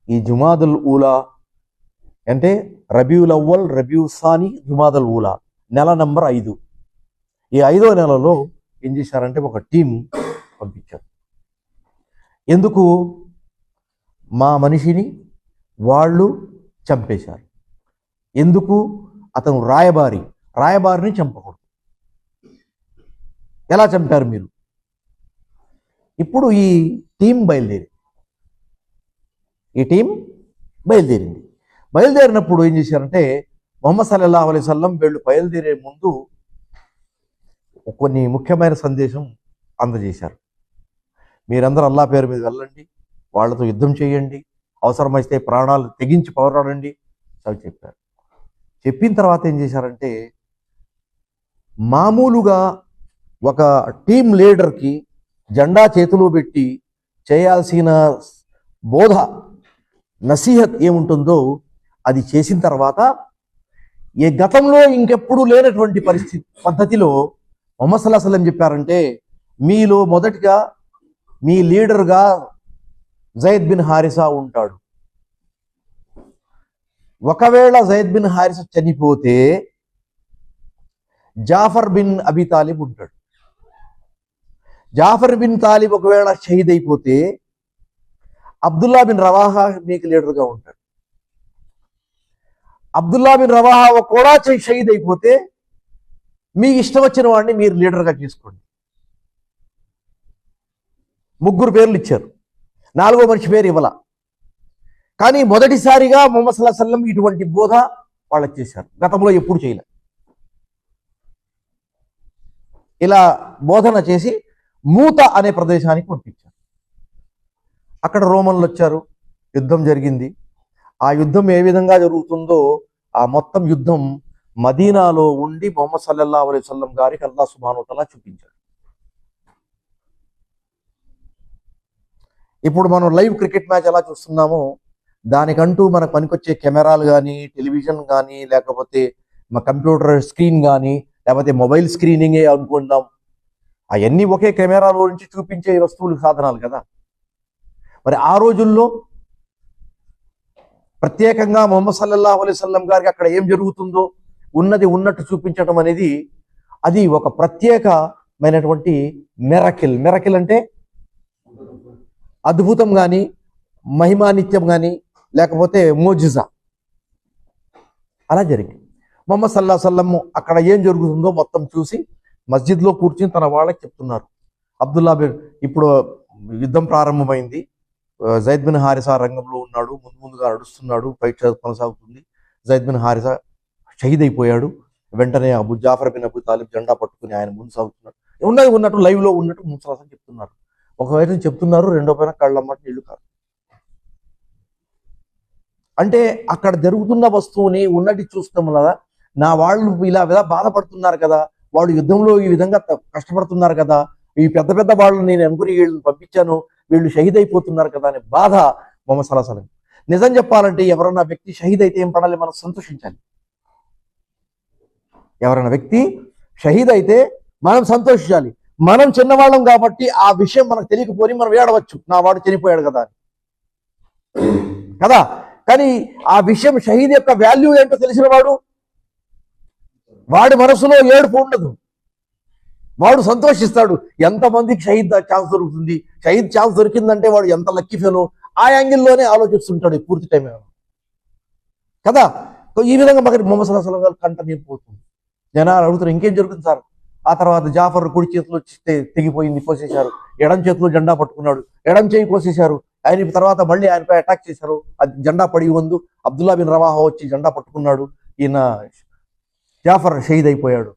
ఈ జుమాదుల్ ఊలా అంటే రబీউল అవ్వల్, రబీউ సాని, జుమాదుల్ ఊలా నెల నంబర్ 5. ఈ 5వ నెలలో ఏం చేశారంటే ఒక టీం పంపించారు. ఎందుకు? మా మనిషిని వాళ్ళు చంపేశారు. ఎందుకు? అతను రాయబారిని చంపకూడదు. ఎలా చంపారు మీరు? ఇప్పుడు ఈ టీం బయలుదేరింది. బయలుదేరినప్పుడు ఏం చేశారంటే, ముహమ్మద్ సల్లల్లాహు అలైహి వసల్లం వీళ్ళు బయలుదేరే ముందు కొన్ని ముఖ్యమైన సందేశం అందజేశారు. మీరందరూ అల్లాహ్ పేరు మీద వెళ్ళండి, వాళ్ళతో యుద్ధం చేయండి, అవసరమైతే ప్రాణాలు తెగించి పోరాడండి అని చెప్పారు. చెప్పిన తర్వాత ఏం చేశారంటే, మామూలుగా ఒక టీం లీడర్కి జెండా చేతిలో పెట్టి చేయాల్సిన బోధ నసీహత్ ఏముంటుందో అది చేసిన తర్వాత, ఏ గతంలో ఇంకెప్పుడు లేనటువంటి పద్ధతిలో ముహమ్మద్ సల్లల్లాహు అలైహి వసల్లం చెప్పారంటే, మీలో మొదటిగా మీ లీడర్గా జైద్ బిన్ హారిసా ఉంటాడు. ఒకవేళ జైద్ బిన్ హారిసా చనిపోతే జాఫర్ బిన్ అబీ తాలిబ్ ఉంటాడు. జాఫర్ బిన్ తాలిబ్ ఒకవేళ షహీద్ అయిపోతే అబ్దుల్లా బిన్ రవాహా మీకు లీడర్గా ఉంటాడు. అబ్దుల్లా బిన్ రవాహా కూడా షహీద్ అయిపోతే మీ ఇష్టం వచ్చిన వాడిని మీరు లీడర్గా చేసుకోండి. 3 పేర్లు ఇచ్చారు, 4వ మనిషి పేరు ఇవ్వాల. కానీ మొదటిసారిగా ముహమ్మద్ సల్లల్లాహు అలైహి వసల్లం ఇటువంటి బోధ వాళ్ళకి చేశారు. గతంలో ఎప్పుడు చేయలేదు. ఇలా బోధన చేసి మూత అనే ప్రదేశానికి పంపించారు. అక్కడ రోమన్లు వచ్చారు, యుద్ధం జరిగింది. ఆ యుద్ధం ఏ విధంగా జరుగుతుందో ఆ మొత్తం యుద్ధం మదీనాలో ఉండి ముహమ్మద్ సల్లల్లాహు అలైహి వసల్లం గారికి అల్లాహ్ సుబ్హానహు వ తఆలా చూపించాడు. ఇప్పుడు మనం లైవ్ క్రికెట్ మ్యాచ్ ఎలా చూస్తున్నామో దానికంటూ మనకు పనికొచ్చే కెమెరాలు కానీ, టెలివిజన్ కానీ, లేకపోతే మా కంప్యూటర్ స్క్రీన్ కానీ, లేకపోతే మొబైల్ స్క్రీనింగే అనుకుందాం, అవన్నీ ఒకే కెమెరాలో నుంచి చూపించే వస్తువులు, సాధనాలు కదా. మరి ఆ రోజుల్లో ప్రత్యేకంగా ముహమ్మద్ సల్లల్లాహు అలైహి వసల్లం గారికి అక్కడ ఏం జరుగుతుందో ఉన్నది ఉన్నట్టు చూపించడం అనేది అది ఒక ప్రత్యేకమైనటువంటి మిరకిల్ అంటే అద్భుతం కానీ, మహిమానిత్యం కానీ, లేకపోతే మోజిజా అలా జరిగింది. ముహమ్మద్ సల్లల్లాహు అలైహి వసల్లం అక్కడ ఏం జరుగుతుందో మొత్తం చూసి మస్జిద్లో కూర్చుని తన వాళ్ళకి చెప్తున్నారు. అబ్దుల్లా బిన్, ఇప్పుడు యుద్ధం ప్రారంభమైంది, జైద్ బిన్ హారిసా రంగంలో ఉన్నాడు, ముందుగా నడుస్తున్నాడు, ఫైట్ కొనసాగుతుంది. జైద్ బిన్ హారిసా షహీద్ అయిపోయాడు. వెంటనే జాఫర్ బిన్ అబూ తాలిబ్ జెండా పట్టుకుని ఆయన ముందు సాగుతున్నాడు. ఉన్నది ఉన్నట్టు లైవ్లో ఉన్నట్టు ముసలాసం చెప్తున్నారు. ఒకవైపు చెప్తున్నారు, రెండో పైన కళ్ళమ్మటి నీళ్లు కాదు. అంటే అక్కడ జరుగుతున్న వస్తువుని ఉన్నది చూస్తాం కదా, నా వాళ్ళు ఇలా బాధపడుతున్నారు కదా, వాళ్ళు యుద్ధంలో ఈ విధంగా కష్టపడుతున్నారు కదా, ఈ పెద్ద పెద్ద వాళ్ళు నేను అనుకుని వీళ్ళని పంపించాను, వీళ్ళు షహీద్ అయిపోతున్నారు కదా అనే బాధ ముహమ్మద్ సల్లల్లాహు అలైహి వసల్లం. నిజం చెప్పాలంటే ఎవరన్నా వ్యక్తి షహీద్ అయితే ఏం పడాలి, మనం సంతోషించాలి. ఎవరైనా వ్యక్తి షహీద్ అయితే మనం సంతోషించాలి. మనం చిన్నవాళ్ళం కాబట్టి ఆ విషయం మనకు తెలియకపోయి మనం ఏడవచ్చు, నా వాడు చనిపోయాడు కదా అని కదా. కానీ ఆ విషయం షహీద్ యొక్క వాల్యూ ఏంటో తెలిసిన వాడి మనసులో ఏడుపు ఉండదు, వాడు సంతోషిస్తాడు. ఎంతమందికి షహీద్ ఛాన్స్ దొరుకుతుంది, షహీద్ ఛాన్స్ దొరికిందంటే వాడు ఎంత లక్కీ ఫెలో, ఆ యాంగిల్లోనే ఆలోచిస్తుంటాడు పూర్తి టైం కదా. ఈ విధంగా మనకి ముహమ్మద్ సల్లల్లాహు అలైహి వసల్లం కంట నింపుతుంది. జనాలు అడుగుతారు ఇంకేం జరుగుతుంది సార్. ఆ తర్వాత జాఫర్ కుడి చేతిలో తెగిపోయింది, కోసేశారు. ఎడం చేతిలో జెండా పట్టుకున్నాడు, ఎడం చేయి కోసేశారు. ఆయన తర్వాత మళ్ళీ ఆయనపై అటాక్ చేశారు. అది జెండా పడి ఉంది. అబ్దుల్లా బిన్ రవాహా వచ్చి జెండా పట్టుకున్నాడు. ఈయన జాఫర్ షహీద్ అయిపోయాడు.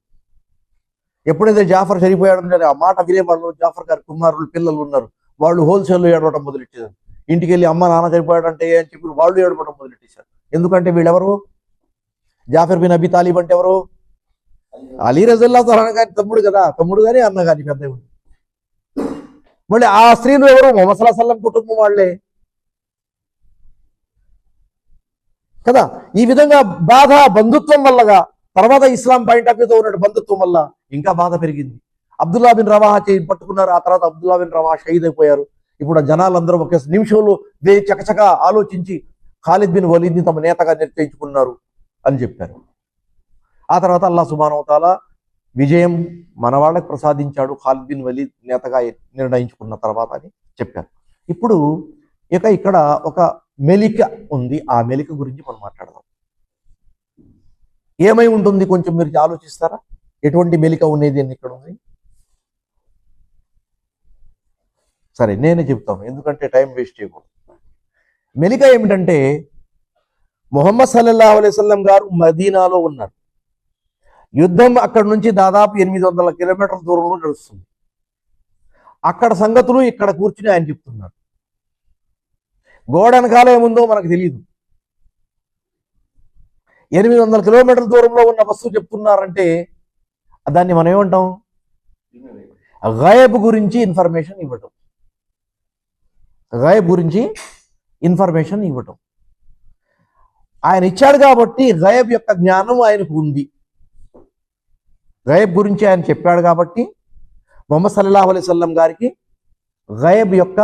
ఎప్పుడైతే జాఫర్ చనిపోయాడు ఆ మాట వినే వాళ్ళు జాఫర్ గారి కుమారులు పిల్లలు ఉన్నారు, వాళ్ళు హోల్సేల్లో ఏడవడం మొదలెట్టారు. ఇంటికి వెళ్ళి అమ్మ నాన్న చనిపోయాడంటే అని చెప్పి వాళ్ళు ఏడవడం మొదలెట్టేశారు. ఎందుకంటే వీళ్ళెవరు, జాఫర్ బిన్ అబీ తాలిబ్ అంటే ఎవరు, అలీ రజల్లాహు అన్హు గారి తమ్ముడు కదా, తమ్ముడు కానీ అన్న కానీ పెద్ద. మళ్ళీ ఆ స్త్రీలు ఎవరు, ముహమ్మద్ సల్లల్లాహు అలైహి వసల్లం కుటుంబం వాళ్ళే కదా. ఈ విధంగా బాధ బంధుత్వం వల్లగా తర్వాత ఇస్లాం పాయింట్ ఆఫ్ వ్యూతో ఉన్న బంధుత్వం వల్ల ఇంకా బాధ పెరిగింది. అబ్దుల్లా బిన్ రవాహా చేయి పట్టుకున్నారు. ఆ తర్వాత అబ్దుల్లా బిన్ రవాహా షహీద్ అయిపోయారు. ఇప్పుడు ఆ జనాలందరూ ఒక నిమిషంలో చకచక ఆలోచించి ఖాలిద్ బిన్ వలీద్ని తమ నేతగా నిర్ణయించుకున్నారు అని చెప్పారు. ఆ తర్వాత అల్లాహ్ సుబ్హానహు వ తఆలా విజయం మన వాళ్ళకి ప్రసాదించాడు, ఖాలిద్ బిన్ వలీద్ నేతగా నిర్ణయించుకున్న తర్వాత అని చెప్పారు. ఇప్పుడు ఇక్కడ ఒక మెలిక ఉంది, ఆ మెలిక గురించి మనం మాట్లాడదాం. ఏమై ఉంటుంది కొంచెం మీరు ఆలోచిస్తారా, ఎటువంటి మెలిక ఉండేది అని ఇక్కడ ఉంది? సరే నేనే చెప్తాను, ఎందుకంటే టైం వేస్ట్ చేయకూడదు. మెలిక ఏమిటంటే ముహమ్మద్ సల్లల్లాహు అలైహి వసల్లం గారు మదీనాలో ఉన్నారు. యుద్ధం అక్కడ నుంచి దాదాపు 800 కిలోమీటర్ల దూరంలో నడుస్తుంది. అక్కడ సంగతులు ఇక్కడ కూర్చుని ఆయన చెప్తున్నారు. గోడ వెనకాల ఏముందో మనకు తెలియదు. 800 కిలోమీటర్ల దూరంలో ఉన్న వస్తువు చెప్తున్నారంటే దాన్ని మనం ఏమంటాం, గైబ్ గురించి ఇన్ఫర్మేషన్ ఇవ్వటం. గైబ్ గురించి ఇన్ఫర్మేషన్ ఇవ్వటం ఆయన ఇచ్చాడు కాబట్టి గైబ్ యొక్క జ్ఞానం ఆయనకు ఉంది. గైబ్ గురించి ఆయన చెప్పాడు కాబట్టి ముహమ్మద్ సల్లల్లాహు అలైహి వసల్లం గారికి గైబ్ యొక్క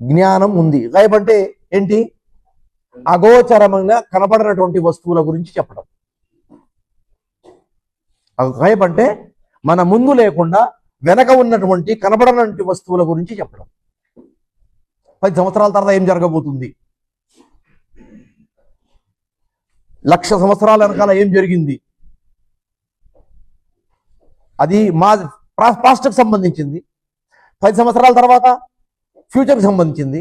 జ్ఞానం ఉంది. గైబ్ అంటే ఏంటి, అగోచరంగా కనపడినటువంటి వస్తువుల గురించి చెప్పడం. గైబ్ అంటే మన ముందు లేకుండా వెనక ఉన్నటువంటి కనపడనటువంటి వస్తువుల గురించి చెప్పడం. 10 సంవత్సరాల తర్వాత ఏం జరగబోతుంది, 1,00,000 సంవత్సరాల వెనకాల ఏం జరిగింది, అది మా పాస్ట్కి సంబంధించింది. 10 సంవత్సరాల తర్వాత ఫ్యూచర్కి సంబంధించింది.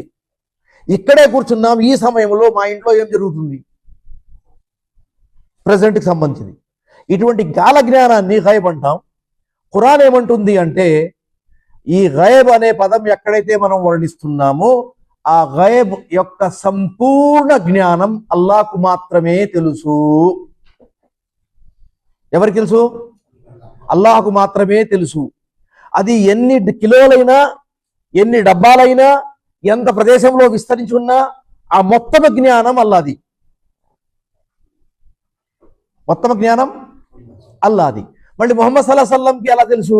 ఇక్కడే కూర్చున్నాం, ఈ సమయంలో మా ఇంట్లో ఏం జరుగుతుంది, ప్రజెంట్కి సంబంధించింది. ఇటువంటి కాల జ్ఞానాన్ని గైబ్ అంటాం. ఖురాన్ ఏమంటుంది అంటే, ఈ గైబ్ అనే పదం ఎక్కడైతే మనం వర్ణిస్తున్నామో ఆ గైబ్ యొక్క సంపూర్ణ జ్ఞానం అల్లాహ్కు మాత్రమే తెలుసు. ఎవరికి తెలుసు? అల్లాహ్కు మాత్రమే తెలుసు. అది ఎన్ని కిలోలైనా, ఎన్ని డబ్బాలైనా, ఎంత ప్రదేశంలో విస్తరించి ఉన్నా ఆ మొత్తం జ్ఞానం అల్లాది. మొత్తం జ్ఞానం అల్లాది. మళ్ళీ ముహమ్మద్ సల్లల్లాహు అలైహి వసల్లంకి ఎలా తెలుసు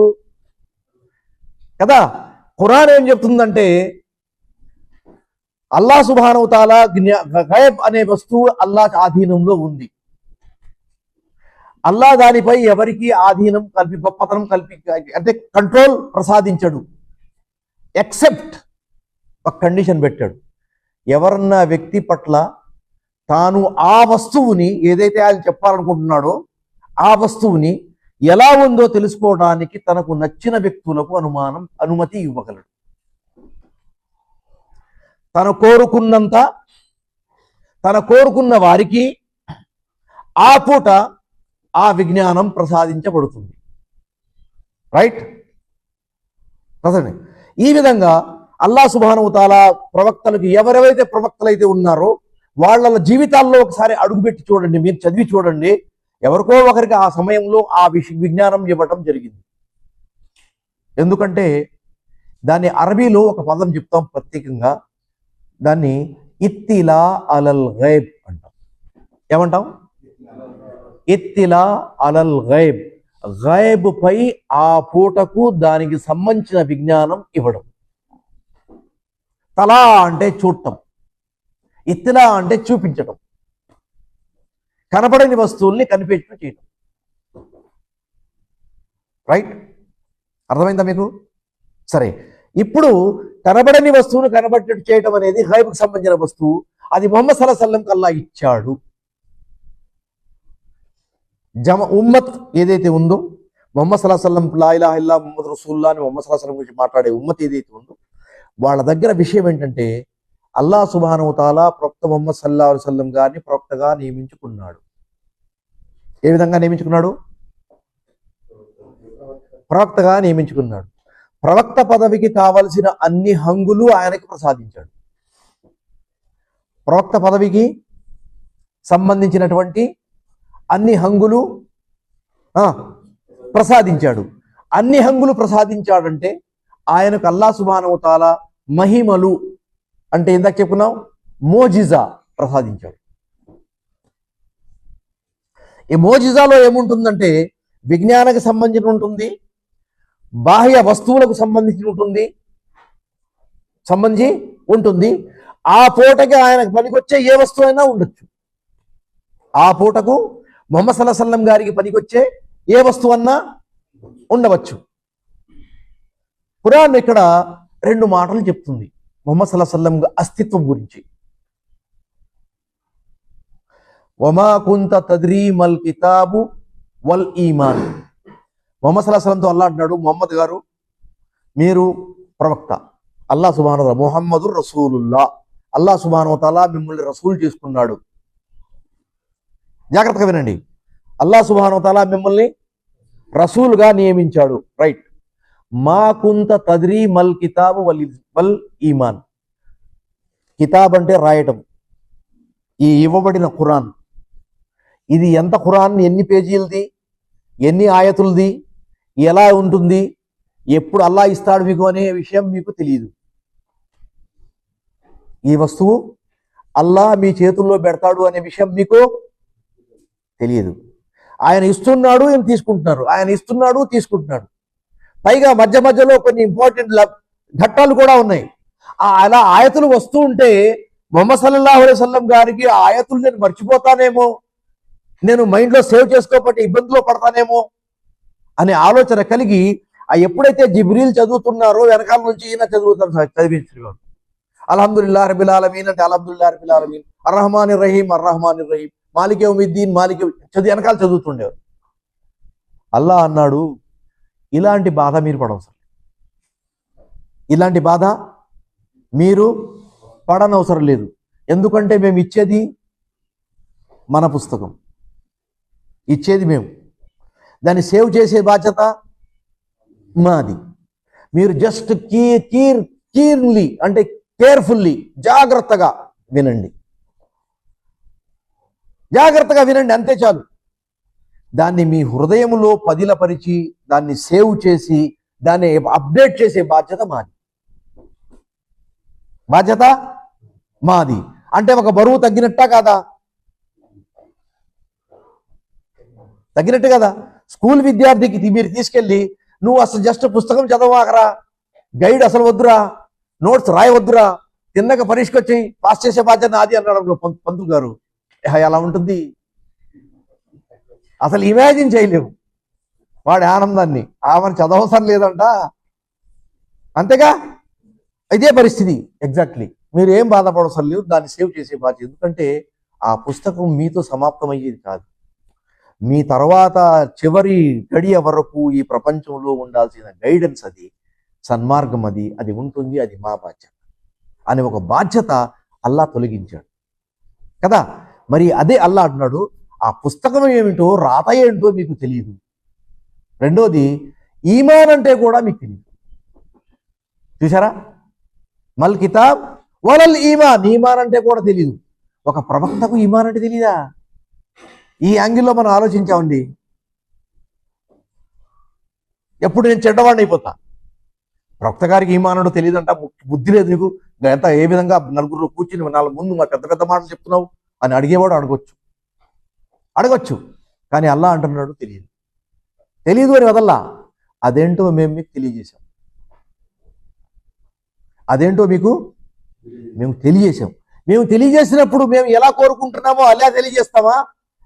కదా? ఖురాన్ ఏం చెప్తుందంటే, అల్లాహ్ సుబ్హానహు తఆలా గైబ్ అనే వస్తువు అల్లాహ్ ఆధీనంలో ఉంది. అల్లాహ్ దానిపై ఎవరికి ఆధీనం గొప్పతనం అంటే కంట్రోల్ ప్రసాదించడు. ఎక్సెప్ట్ ఒక కండిషన్ పెట్టాడు. ఎవరన్నా వ్యక్తి పట్ల తాను ఆ వస్తువుని ఏదైతే ఆయన చెప్పాలనుకుంటున్నాడో ఆ వస్తువుని ఎలా ఉందో తెలుసుకోవడానికి తనకు నచ్చిన వ్యక్తులకు అనుమతి ఇవ్వగలడు. తను కోరుకున్న వారికి ఆ పూట ఆ విజ్ఞానం ప్రసాదించబడుతుంది. రైట్? ఈ విధంగా అల్లాహ్ సుబ్హానహు తఆలా ప్రవక్తలకు, ఎవరెవరైతే ప్రవక్తలైతే ఉన్నారో వాళ్ళ జీవితాల్లో ఒకసారి అడుగుపెట్టి చూడండి, మీరు చదివి చూడండి. ఎవరికో ఒకరికి ఆ సమయంలో ఆ విజ్ఞానం ఇవ్వటం జరిగింది. ఎందుకంటే దాన్ని అరబీలో ఒక పదం చెప్తాం ప్రత్యేకంగా, దాన్ని ఇత్తిలా అలల్ గైబ్ అంటాం. ఏమంటాం? ఇత్తిలా అలల్ గైబ్. గైబ్ పై ఆ పూటకు దానికి సంబంధించిన విజ్ఞానం ఇవ్వడం. తలా అంటే చూడటం, ఇత్తిలా అంటే చూపించడం, కనపడని వస్తువుల్ని కనిపెట్టు చేయడం. రైట్? అర్థమైందా మీకు? సరే, ఇప్పుడు కనబడని వస్తువును కనబడేట్టు చేయడం అనేది గైబ్కి సంబంధించిన వస్తువు. అది ముహమ్మద్ సల్లల్లాహు అలైహి వసల్లం కల్లా ఇచ్చాడు. ఉమ్మత్ ఏదైతే ఉందో, ముహమ్మద్ సల్లల్లాహు అలైహి వసల్లం లా ఇలాహా ఇల్లల్లాహ్ ముహమ్మద్ రసూలుల్లాహ్ అని ముహమ్మద్ సల్లల్లాహు అలైహి వసల్లం గురించి మాట్లాడే ఉమ్మత్ ఏదైతే ఉందో వాళ్ళ దగ్గర విషయం ఏంటంటే, అల్లాహ్ సుబ్హానహు తఆలా ప్రవక్త ముహమ్మద్ సల్లల్లాహు అలైహి వసల్లం గారిని ప్రవక్తగా నియమించుకున్నాడు. ఏ విధంగా నియమించుకున్నాడు? ప్రవక్తగా నియమించుకున్నాడు. ప్రవక్త పదవికి కావలసిన అన్ని హంగులు ఆయనకి ప్రసాదించాడు. ప్రవక్త పదవికి సంబంధించినటువంటి అన్ని హంగులు ప్రసాదించాడు. అన్ని హంగులు ప్రసాదించాడంటే ఆయనకు అల్లాహ్ సుబ్హానహు తఆలా మహిమలు అంటే ఇందాక చెప్పుకున్నాం, మోజిజా ప్రసాదించాడు. ఈ మోజిజాలో ఏముంటుందంటే విజ్ఞానానికి సంబంధించి ఉంటుంది, బాహ్య వస్తువులకు సంబంధించి ఉంటుంది. ఆ పూటకి ఆయనకు పనికొచ్చే ఏ వస్తువు అయినా ఉండొచ్చు. ఆ పూటకు ముహమ్మద్ సల్లల్లాహు అలైహి వసల్లం గారికి పనికొచ్చే ఏ వస్తువు అన్నా ఉండవచ్చు. ఖురాన్ ఇక్కడ 2 మాటలు చెప్తుంది ముహమ్మద్ సల్లల్లాహు అలైహి వసల్లం అస్తిత్వం గురించి. వమా కుంత తద్రీ మల్ కితాబు వల్ ఈమాన్. ముహమ్మద్ సల్లల్లాహు అలైహి వసల్లంతో అల్లాహ్ అంటున్నాడు, ముహమ్మద్ గారు మీరు ప్రవక్త. అల్లాహ్ సుబ్హానహు వ తఆలా ముహమ్మదుర్ రసూలుల్లాహ్, అల్లాహ్ సుబ్హానహు వ తఆలా మిమ్మల్ని రసూల్ చేసుకున్నాడు. జాగ్రత్తగా వినండి, అల్లాహ్ సుబ్హానహు వ తఆలా మిమ్మల్ని రసూల్గా నియమించాడు. రైట్? మా కుంత తద్రీ మల్ కితాబు వల్ ఈమాన్. కితాబ్ అంటే రాయటం. ఈ ఇవ్వబడిన ఖురాన్, ఇది ఎంత ఖురాన్, ఎన్ని పేజీలది, ఎన్ని ఆయతులది, ఎలా ఉంటుంది, ఎప్పుడు అల్లాహ్ ఇస్తాడు మీకు అనే విషయం మీకు తెలియదు. ఈ వస్తువు అల్లాహ్ మీ చేతుల్లో పెడతాడు అనే విషయం మీకు తెలియదు. ఆయన ఇస్తున్నాడు, ఏం తీసుకుంటున్నారు, ఆయన ఇస్తున్నాడు, తీసుకుంటున్నాడు. పైగా మధ్య మధ్యలో కొన్ని ఇంపార్టెంట్ ఘట్టాలు కూడా ఉన్నాయి. అలా ఆయతులు వస్తూ ఉంటే ముహమ్మద్ సల్లల్లాహు అలైహి వసల్లం గారికి ఆ ఆయతులు నేను మర్చిపోతానేమో, నేను మైండ్లో సేవ్ చేసుకోకపోతే ఇబ్బందులో పడతానేమో అనే ఆలోచన కలిగి ఎప్పుడైతే జిబ్రీల్ చదువుతున్నారో వెనకాల నుంచి ఈయన చదివించారు. అల్హమ్దులిల్లాహి రబ్బిల్ ఆలమీన్ అంటే అల్హమ్దులిల్లాహి రబ్బిల్ ఆలమీన్, అర్రహమానిర్ రహీం అర్రహమానిర్ రహీం, మాలిక్ యౌమిద్దీన్ మాలిక్ వెనకాల చదువుతుండేవారు. అల్లాహ్ అన్నాడు, ఇలాంటి బాధ మీరు పడవసరం, ఇలాంటి బాధ మీరు పడనవసరం లేదు. ఎందుకంటే మేము ఇచ్చేది మన పుస్తకం, ఇచ్చేది మేము, దాన్ని సేవ్ చేసే బాధ్యత మాది. మీరు జస్ట్ కీర్లీ అంటే కేర్ఫుల్లీ జాగ్రత్తగా వినండి, జాగ్రత్తగా వినండి, అంతే చాలు. దాన్ని మీ హృదయంలో పదిలపరిచి దాన్ని సేవ్ చేసి దాన్ని అప్డేట్ చేసే బాధ్యత మాది, బాధ్యత మాది. అంటే ఒక బరువు తగ్గినట్టా కాదా? తగ్గినట్టు కదా. స్కూల్ విద్యార్థికి మీరు తీసుకెళ్ళి నువ్వు అసలు జస్ట్ పుస్తకం చదవకరా, గైడ్ అసలు వద్దురా, నోట్స్ రాయవద్దురా, తిన్నక పరీక్షకు వచ్చి పాస్ చేసే బాధ్యత నాది అన్నాడు పంతులు గారు. ఎలా ఉంటుంది అసలు ఇమాజిన్ చేయలేము వాడి ఆనందాన్ని. ఆమెను చదవసరం లేదంట, అంతేగా. ఇదే పరిస్థితి ఎగ్జాక్ట్లీ. మీరు ఏం బాధపడవసరం లేదు, దాన్ని సేవ్ చేసే బాధ్యత. ఎందుకంటే ఆ పుస్తకం మీతో సమాప్తమయ్యేది కాదు. మీ తర్వాత చివరి గడియ వరకు ఈ ప్రపంచంలో ఉండాల్సిన గైడెన్స్, అది సన్మార్గం, అది ఉంటుంది, అది మా బాధ్యత అని ఒక బాధ్యత అల్లా తొలగించాడు కదా. మరి అదే అల్లా అంటున్నాడు, ఆ పుస్తకం ఏమిటో రాత ఏంటో మీకు తెలియదు. రెండోది ఈమాన్ అంటే కూడా మీకు తెలియదు. చూసారా, మల్ కితాబ్ వలల్ ఈమాన్, ఈమాన్ అంటే కూడా తెలియదు. ఒక ప్రవక్తకు ఈమాన్ అంటే తెలీదా? ఈ యాంగిల్లో మనం ఆలోచించామండి. ఎప్పుడు నేను చెడ్డవాడిని అయిపోతా, ప్రవక్త గారికి ఈమానుడు తెలియదంట, బుద్ధి లేదు నీకు, ఎంత ఏ విధంగా నలుగురు కూర్చుని నాలుగు ముందు మా పెద్ద పెద్ద మాటలు చెప్తున్నావు అని అడిగేవాడు అడగొచ్చు. కానీ అల్లా అంటున్నాడు తెలియదు అని వదల్లా. అదేంటో మేము మీకు తెలియజేశాం, అదేంటో మీకు మేము తెలియజేశాం. మేము తెలియజేసినప్పుడు మేము ఎలా కోరుకుంటున్నామో అలా తెలియజేస్తామా,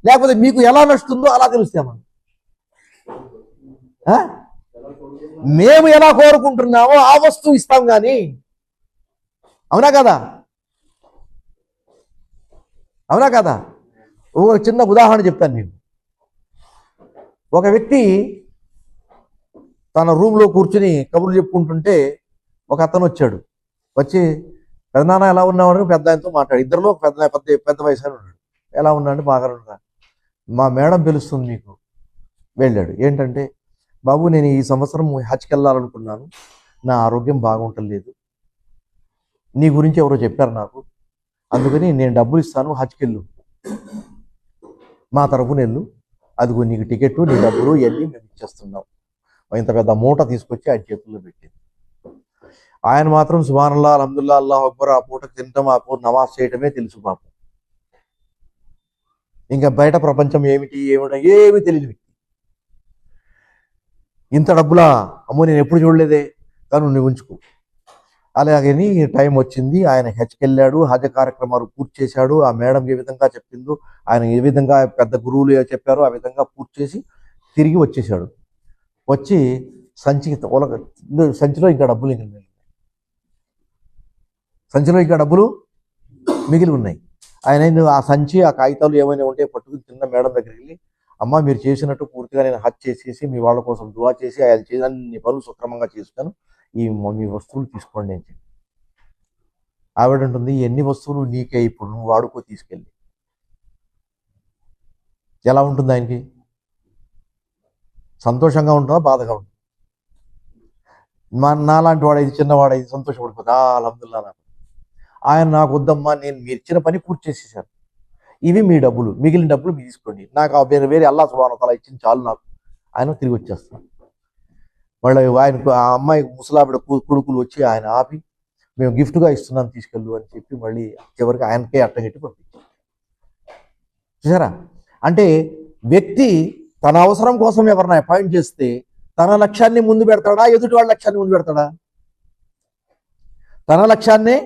లేకపోతే మీకు ఎలా నచ్చుతుందో అలా తెలుస్తామా? మేము ఎలా కోరుకుంటున్నామో ఆ వస్తువు ఇస్తాం కానీ, అవునా కదా? అవునా కదా? ఒక చిన్న ఉదాహరణ చెప్తాను మీకు. ఒక వ్యక్తి తన రూమ్లో కూర్చుని కబుర్లు చెప్పుకుంటుంటే ఒక అతను వచ్చాడు. వచ్చి పెద్దనాన్న ఎలా ఉన్నావు పెద్ద ఆయనతో మాట్లాడు. ఇద్దరిలో పెద్ద వయసు అని ఉన్నాడు. ఎలా ఉన్నాడు? బాగా ఉన్నా. మా మేడం పిలుస్తుంది మీకు. వెళ్ళాడు. ఏంటంటే, బాబు నేను ఈ సంవత్సరం హజ్కి వెళ్ళాలనుకున్నాను, నా ఆరోగ్యం బాగుంటలేదు, నీ గురించి ఎవరో చెప్పారు నాకు, అందుకని నేను డబ్బులు ఇస్తాను, హజ్కి వెళ్ళు, మా తరపున వెళ్ళు, అదిగో నీకు టికెట్, నీ డబ్బులు ఇవన్నీ మేము ఇచ్చేస్తున్నాం. ఇంత పెద్ద మూట తీసుకొచ్చి ఆయన చేతుల్లో పెట్టింది. ఆయన మాత్రం సుబ్హానల్లాహ్, అల్హమ్దులిల్లాహ్, అల్లాహు అక్బర్, ఆ పూట తినటం, ఆ పూట నమాజ్ చేయటమే తెలుసు పాపం. ఇంకా బయట ప్రపంచం ఏమి తెలియదు వ్యక్తి. ఇంత డబ్బులా, అమ్మో నేను ఎప్పుడు చూడలేదే, కానీ నువ్వు ఉంచుకో. అలాగని టైం వచ్చింది, ఆయన హజ్కి వెళ్ళాడు, హజ్ కార్యక్రమాలు పూర్తి చేశాడు. ఆ మేడం ఏ విధంగా చెప్పిందో, ఆయన ఏ విధంగా పెద్ద గురువులు చెప్పారో ఆ విధంగా పూర్తి చేసి తిరిగి వచ్చేసాడు. వచ్చి సంచిలో ఇంకా డబ్బులు మిగిలి ఉన్నాయి. ఆయన ఆ సంచి, ఆ కాగితాలు ఏమైనా ఉంటే పట్టుకుని తిన్న మేడం దగ్గరికి వెళ్ళి, అమ్మ మీరు చేసినట్టు పూర్తిగా నేను హజ్ చేసేసి మీ వాళ్ళ కోసం దువా చేసి ఆయన చేసి అన్ని పనులు సక్రమంగా చేస్తాను, మీ వస్తువులు తీసుకోండి అని చెప్పి. ఆవిడ ఉంటుంది, ఎన్ని వస్తువులు నీకే, ఇప్పుడు నువ్వు వాడుకో, తీసుకెళ్ళి. ఎలా ఉంటుంది ఆయనకి? సంతోషంగా ఉంటుందా, బాధగా ఉంటుంది? నాలాంటి వాడైతే, చిన్నవాడైతే సంతోషపడిపోతా, అల్హమ్దులిల్లాహ్ నాకు ఆయన నాకు వద్దమ్మా, నేను మీరు ఇచ్చిన పని పూర్తి చేసేసాను, ఇవి మీ డబ్బులు, మిగిలిన డబ్బులు మీరు తీసుకోండి, నాకు వేరే అల్లాహ్ సుబ్హానహు వ తఆలా ఇచ్చింది చాలు నాకు, ఆయన తిరిగి వచ్చేస్తాను. మళ్ళీ ఆయనకు ఆ అమ్మాయి ముసలావిడ కొడుకులు వచ్చి ఆయన ఆపి, మేము గిఫ్ట్గా ఇస్తున్నాం తీసుకెళ్ళు అని చెప్పి మళ్ళీ చివరికి ఆయనకే అట్టగట్టి పంపించారు. చూసారా? అంటే వ్యక్తి తన అవసరం కోసం ఎవరిని అపాయింట్ చేస్తే తన లక్ష్యాన్ని ముందు పెడతాడా, ఎదుటి వాళ్ళ లక్ష్యాన్ని ముందు పెడతాడా? తన లక్ష్యాన్నే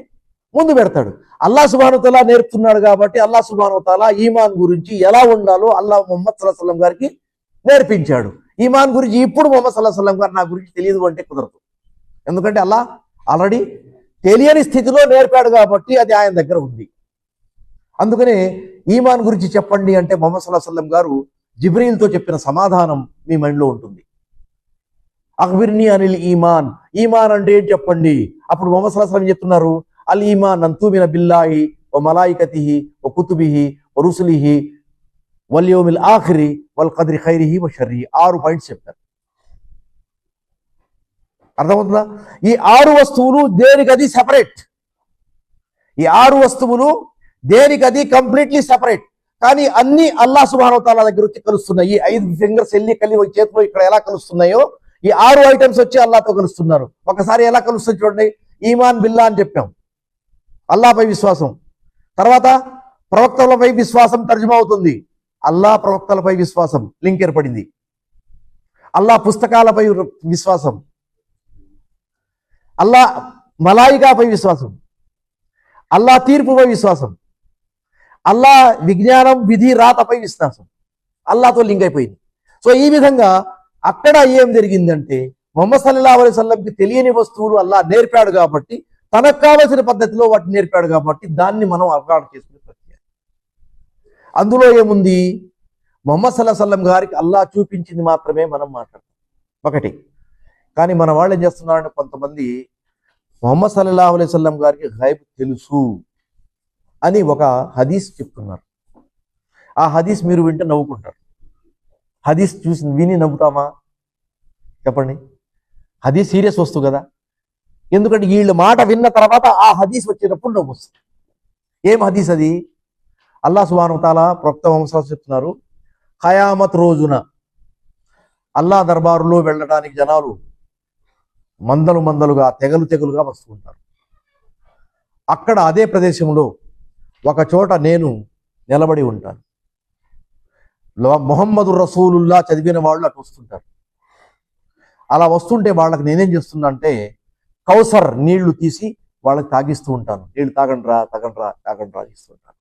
ముందు పెడతాడు. అల్లాహ్ సుబ్హానహు వ తఆలా నేర్పుతున్నాడు కాబట్టి అల్లాహ్ సుబ్హానహు వ తఆలా ఈమాన్ గురించి ఎలా ఉండాలో ముహమ్మద్ సల్లల్లాహు అలైహి వసల్లం గారికి నేర్పించాడు. ఈమాన్ గురించి ఇప్పుడు ముహమ్మద్ సల్లల్లాహు అలైహి వసల్లం గారు నా గురించి తెలియదు అంటే కుదరదు. ఎందుకంటే అల్లాహ్ ఆల్రెడీ తెలియని స్థితిలో నేర్పాడు కాబట్టి అది ఆయన దగ్గర ఉంది. అందుకనే ఈమాన్ గురించి చెప్పండి అంటే ముహమ్మద్ సల్లల్లాహు అలైహి వసల్లం గారు జిబ్రీల్తో చెప్పిన సమాధానం మీ మైండ్లో ఉంటుంది. అఖ్బిర్నీ అనిల్ ఈమాన్, ఈమాన్ అంటే ఏంటి చెప్పండి. అప్పుడు ముహమ్మద్ సల్లల్లాహు అలైహి వసల్లం చెప్తున్నారు, అల్ ఈమాన్ అన్ తుమిన బిల్లాహి వ మలాయికతిహి వ కుతుబిహి వ రుసులిహి వల్ యౌమిల్ ఆఖిరి వల్ ఖద్రి ఖైరిహి వ షర్రిహి. 6 పాయింట్స్ చెప్తారు. అర్థమవుతుందా? ఈ 6 వస్తువులు దేనికది సెపరేట్. ఈ 6 వస్తువులు దేనికది కంప్లీట్లీ సెపరేట్. కానీ అన్ని అల్లాహ్ సుబ్హానహు వ తఆలా దగ్గర వచ్చి కలుస్తున్నాయి. ఈ 5 ఫింగర్స్ వెళ్ళి చేతిలో ఇక్కడ ఎలా కలుస్తున్నాయో ఈ 6 ఐటమ్స్ వచ్చి అల్లాహ్తో కలుస్తున్నారు. ఒకసారి ఎలా కలుస్తుంది చూడండి. ఈమాన్ బిల్లా అని చెప్పాం, అల్లాహపై విశ్వాసం. తర్వాత ప్రవక్తలపై విశ్వాసం తర్జుమా అవుతుంది, అల్లాహ్ ప్రవక్తలపై విశ్వాసం, లింక్ ఏర్పడింది. అల్లాహ్ పుస్తకాలపై విశ్వాసం, అల్లాహ్ మలాయికాపై విశ్వాసం, అల్లాహ్ తీర్పుపై విశ్వాసం, అల్లాహ్ విజ్ఞానం విధి రాతపై విశ్వాసం, అల్లాహ్తో లింక్ అయిపోయింది. సో ఈ విధంగా అక్కడ ఏం జరిగిందంటే ముహమ్మద్ సల్లల్లాహు అలైహి వసల్లంకి తెలియని వస్తువులు అల్లాహ్ నేర్పాడు కాబట్టి, తనకు కావలసిన పద్ధతిలో వాటిని నేర్పాడు కాబట్టి దాన్ని మనం అవగాహన చేసుకునే ప్రక్రియ. అందులో ఏముంది? ముహమ్మద్ సల్లల్లాహు అలైహి వసల్లం గారికి అల్లాహ్ చూపించింది మాత్రమే మనం మాట్లాడతాం ఒకటి. కానీ మన వాళ్ళు ఏం చేస్తున్నారంటే కొంతమంది ముహమ్మద్ సల్లల్లాహు అలైహి వసల్లం గారికి గైబ్ తెలుసు అని ఒక హదీస్ చెప్తున్నారు. ఆ హదీస్ మీరు వింటే నవ్వుకుంటారు. హదీస్ చూసి విని నవ్వుతామా చెప్పండి? హదీస్ సీరియస్ వస్తువు కదా. ఎందుకంటే వీళ్ళ మాట విన్న తర్వాత ఆ హదీస్ వచ్చినప్పుడు నవ్వు వస్తుంది. ఏం హదీస్ అది? అల్లాహ్ సుబ్హానహు వ తఆలా ప్రవక్త ముహమ్మద్ సల్లల్లాహు అలైహి వసల్లం చెప్తున్నారు, ఖయామత్ రోజున అల్లాహ్ దర్బారులో వెళ్ళడానికి జనాలు మందలు మందలుగా తెగలుగా వస్తూ ఉంటారు. అక్కడ అదే ప్రదేశంలో ఒక చోట నేను నిలబడి ఉంటాను. ముహమ్మదు రసూలుల్లా చదివిన వాళ్ళు అటు వస్తుంటారు. అలా వస్తుంటే వాళ్ళకి నేనేం చేస్తున్నా అంటే కౌసర్ నీళ్లు తీసి వాళ్ళకి తాగిస్తూ ఉంటాను. నీళ్లు తాగండ్రా ఇస్తూ ఉంటాను.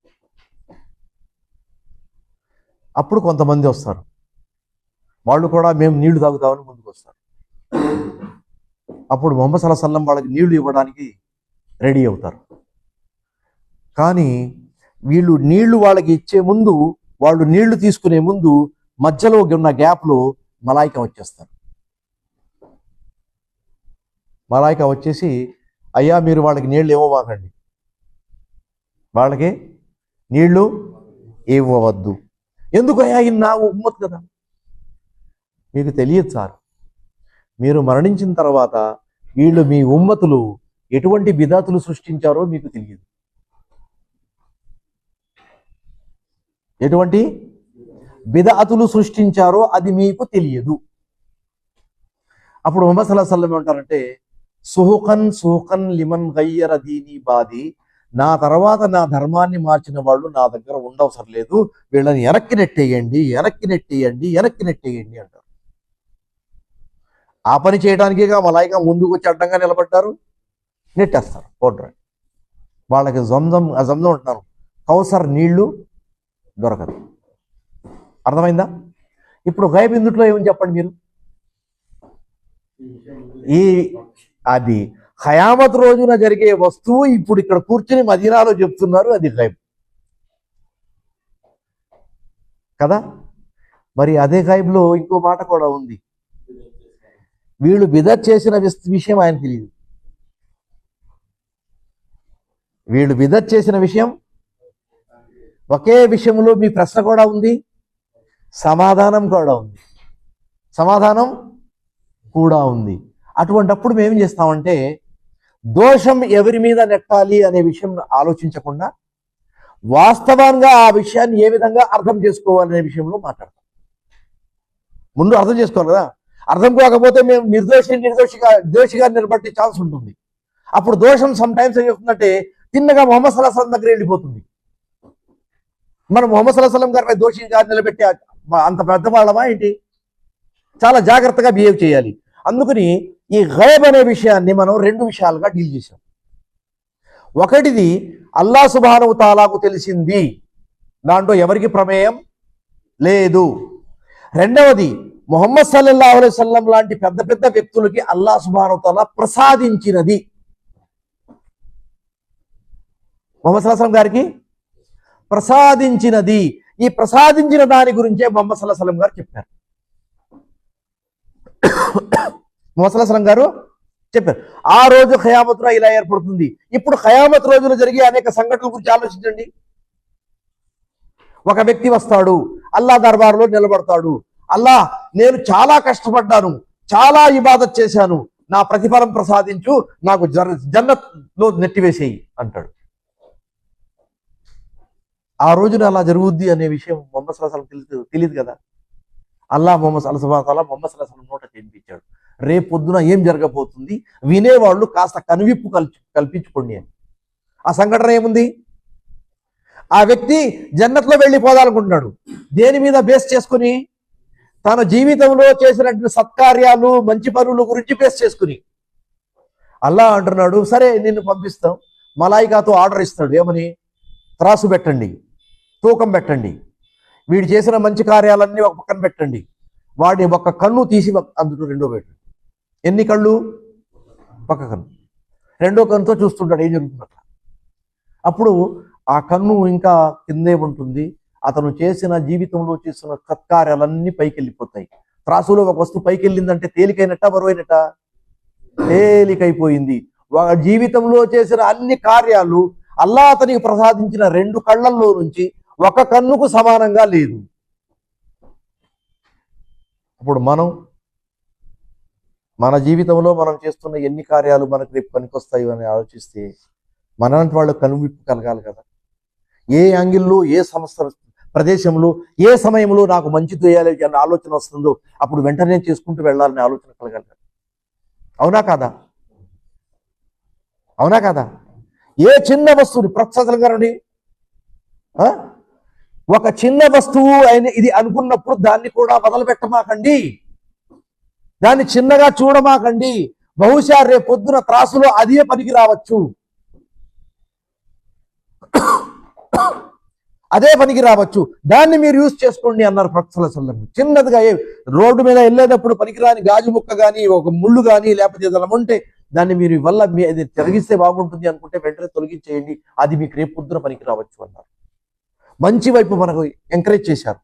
అప్పుడు కొంతమంది వస్తారు, వాళ్ళు కూడా మేము నీళ్లు తాగుతామని ముందుకు వస్తారు. అప్పుడు ముహమ్మద్ సల్లల్లాహు అలైహి వసల్లం వాళ్ళకి నీళ్లు ఇవ్వడానికి రెడీ అవుతారు. కానీ వీళ్ళు నీళ్లు వాళ్ళకి ఇచ్చే ముందు, వాళ్ళు నీళ్లు తీసుకునే ముందు మధ్యలో ఉన్న గ్యాప్లో మలాయికా వచ్చేస్తారు. మలాయికా వచ్చేసి, అయ్యా మీరు వాళ్ళకి నీళ్లు ఇవ్వమాకండి, వాళ్ళకి నీళ్లు ఇవ్వవద్దు. ఎందుకయ్యా? ఇది నా ఉమ్మత్ కదా. మీకు తెలియదు సార్, మీరు మరణించిన తర్వాత వీళ్ళు మీ ఉమ్మతులు ఎటువంటి బిదాతులు సృష్టించారో మీకు తెలియదు. ఎటువంటి బిదఅతులు సృష్టించారో అది మీకు తెలియదు. అప్పుడు ముహమ్మద్ సల్లల్లాహు అలైహి వసల్లం ఏమంటారంటే, సుహుకన్ లిమన్ గయ్యర దీని బాది, నా తర్వాత నా ధర్మాన్ని మార్చిన వాళ్ళు నా దగ్గర ఉండవసరం లేదు, వీళ్ళని వెనక్కి నెట్టేయండి అంటారు. ఆ పని చేయడానికిగా మలాయికా ముందుకు వచ్చి అడ్డంగా నిలబడ్డారు, నెట్టేస్తారు పౌడర్. వాళ్ళకి జంజం అంటున్నారు, కౌసర్ నీళ్లు దొరకదు. అర్థమైందా? ఇప్పుడు గైబ్ ఇందుట్లో ఏమని చెప్పండి మీరు? అది ఖయామత్ రోజున జరిగే వస్తువు ఇప్పుడు ఇక్కడ కూర్చుని మదీనాలో చెప్తున్నారు, అది గైబ్ కదా. మరి అదే గైబ్లో ఇంకో మాట కూడా ఉంది, వీళ్ళు బిదత్ చేసిన విషయం ఆయన తెలియదు. వీళ్ళు బిదత్ చేసిన విషయం, ఒకే విషయంలో మీ ప్రశ్న కూడా ఉంది, సమాధానం కూడా ఉంది. అటువంటప్పుడు మేము చేస్తామంటే దోషం ఎవరి మీద నెట్టాలి అనే విషయం ఆలోచించకుండా వాస్తవంగా ఆ విషయాన్ని ఏ విధంగా అర్థం చేసుకోవాలనే విషయంలో మాట్లాడతాం. ముందు అర్థం చేసుకోవాలి కదా. అర్థం కాకపోతే మేము నిర్దోషిగా నిలబట్టే ఛాన్స్ ఉంటుంది. అప్పుడు దోషం సమ్ టైమ్స్ ఏం చెప్తుందంటే తిన్నగా ముహమ్మద్ సల్లల్లాహు అలైహి వసల్లం దగ్గర వెళ్ళిపోతుంది. మనం ముహమ్మద్ సల్లల్లాహు అలైహి వసల్లం గారిపై దోషిగా నిలబెట్టే అంత పెద్ద వాళ్ళమా ఏంటి? చాలా జాగ్రత్తగా బిహేవ్ చేయాలి. అందుకని ఈ గైబ్ అనే విషయాన్ని మనం 2 విషయాలుగా డీల్ చేసాం. ఒకటిది అల్లాహ్ సుబ్హానహు వ తఆలాకు తెలిసింది, దాంట్లో ఎవరికి ప్రమేయం లేదు. రెండవది ముహమ్మద్ సల్లల్లాహు అలైహి వసల్లం లాంటి పెద్ద పెద్ద వ్యక్తులకి అల్లాహ్ సుబ్హానహు వ తఆలా ప్రసాదించినది. ముహమ్మద్ సల్లల్లాహు అలైహి వసల్లం గారికి ప్రసాదించినది, ఈ ప్రసాదించిన దాని గురించే ముహమ్మద్ సల్లల్లాహు అలైహి వసల్లం గారు చెప్పారు. ముహమ్మద్ గారు చెప్పారు. ఆ రోజు ఖయామత్లో ఇలా ఏర్పడుతుంది. ఇప్పుడు ఖయామత్ రోజులు జరిగే అనేక సంఘటనల గురించి ఆలోచించండి. ఒక వ్యక్తి వస్తాడు, అల్లా దర్బారులో నిలబడతాడు. అల్లా, నేను చాలా కష్టపడ్డాను, చాలా ఇబాదత్ చేశాను, నా ప్రతిఫలం ప్రసాదించు, నాకు జన్నత్లో నెట్టివేసేయి అంటాడు. ఆ రోజున అలా జరుగుద్ది అనే విషయం ముహమ్మద్ సల్లల్లాహు అలైహి వసల్లం తెలియదు కదా. అల్లా ముహమ్మద్ సల్లల్లాహు అలైహి నోట చెప్పించాడు, రేపు పొద్దున ఏం జరగబోతుంది, వినేవాళ్ళు కాస్త కనువిప్పు కల్పించుకోండి అని. ఆ సంఘటన ఏముంది? ఆ వ్యక్తి జన్నత్లో వెళ్ళిపోదాలనుకుంటున్నాడు. దేని మీద బేస్ చేసుకుని? తన జీవితంలో చేసినటువంటి సత్కార్యాలు, మంచి పనుల గురించి బేస్ చేసుకుని. అల్లా అంటున్నాడు, సరే నిన్ను పంపిస్తాం. మలాయికాతో ఆర్డర్ ఇస్తాడు, ఏమని? త్రాసు పెట్టండి, తూకం పెట్టండి, వీడు చేసిన మంచి కార్యాలన్నీ ఒక పక్కన పెట్టండి, వాడి ఒక కన్ను తీసి అందులో రెండో పెట్టండి. ఎన్ని కళ్ళు? పక్క కన్ను. రెండో కన్నుతో చూస్తుంటాడు ఏం జరుగుతుంది అట్లా. అప్పుడు ఆ కన్ను ఇంకా కిందే ఉంటుంది. అతను చేసిన జీవితంలో చేసిన సత్కార్యాలన్నీ పైకి వెళ్ళిపోతాయి. త్రాసులో ఒక వస్తువు పైకి వెళ్ళిందంటే తేలికైనట్ట, బరువైనట్ట? తేలికైపోయింది. జీవితంలో చేసిన అన్ని కార్యాలు అల్లా అతనికి ప్రసాదించిన రెండు కళ్ళల్లో నుంచి ఒక కన్నుకు సమానంగా లేదు. ఇప్పుడు మన జీవితంలో మనం చేస్తున్న ఎన్ని కార్యాలు మనకు రేపు పనికొస్తాయో అని ఆలోచిస్తే మనలాంటి వాళ్ళు కనువిప్పు కలగాలి కదా. ఏ యాంగిల్లో, ఏ సంస్థ ప్రదేశంలో, ఏ సమయంలో నాకు మంచి చేయాలి అన్న ఆలోచన వస్తుందో అప్పుడు వెంటనే చేసుకుంటూ వెళ్ళాలనే ఆలోచన కలగాలి. అవునా కాదా? అవునా కాదా? ఏ చిన్న వస్తువుని ప్రత్సంగం గారండి, ఒక చిన్న వస్తువు అయిన ఇది అనుకున్నప్పుడు దాన్ని కూడా మొదలు పెట్టమాకండి, దాన్ని చిన్నగా చూడమాకండి. బహుశా రేపు పొద్దున త్రాసులో అదే పనికి రావచ్చు, అదే పనికి రావచ్చు, దాన్ని మీరు యూజ్ చేసుకోండి అన్నారు ప్రవక్త సల్లల్లాహు అలైహి వసల్లం. చిన్నదిగా రోడ్డు మీద వెళ్ళేటప్పుడు పనికిరాని గాజు ముక్క కానీ, ఒక ముళ్ళు కానీ, లేకపోతే ఏదైనా ఉంటే దాన్ని మీరు వల్ల అది తొలగిస్తే బాగుంటుంది అనుకుంటే వెంటనే తొలగించేయండి, అది మీకు రేపు పొద్దున పనికి రావచ్చు అన్నారు. మంచి వైపు మనకు ఎంకరేజ్ చేశారు.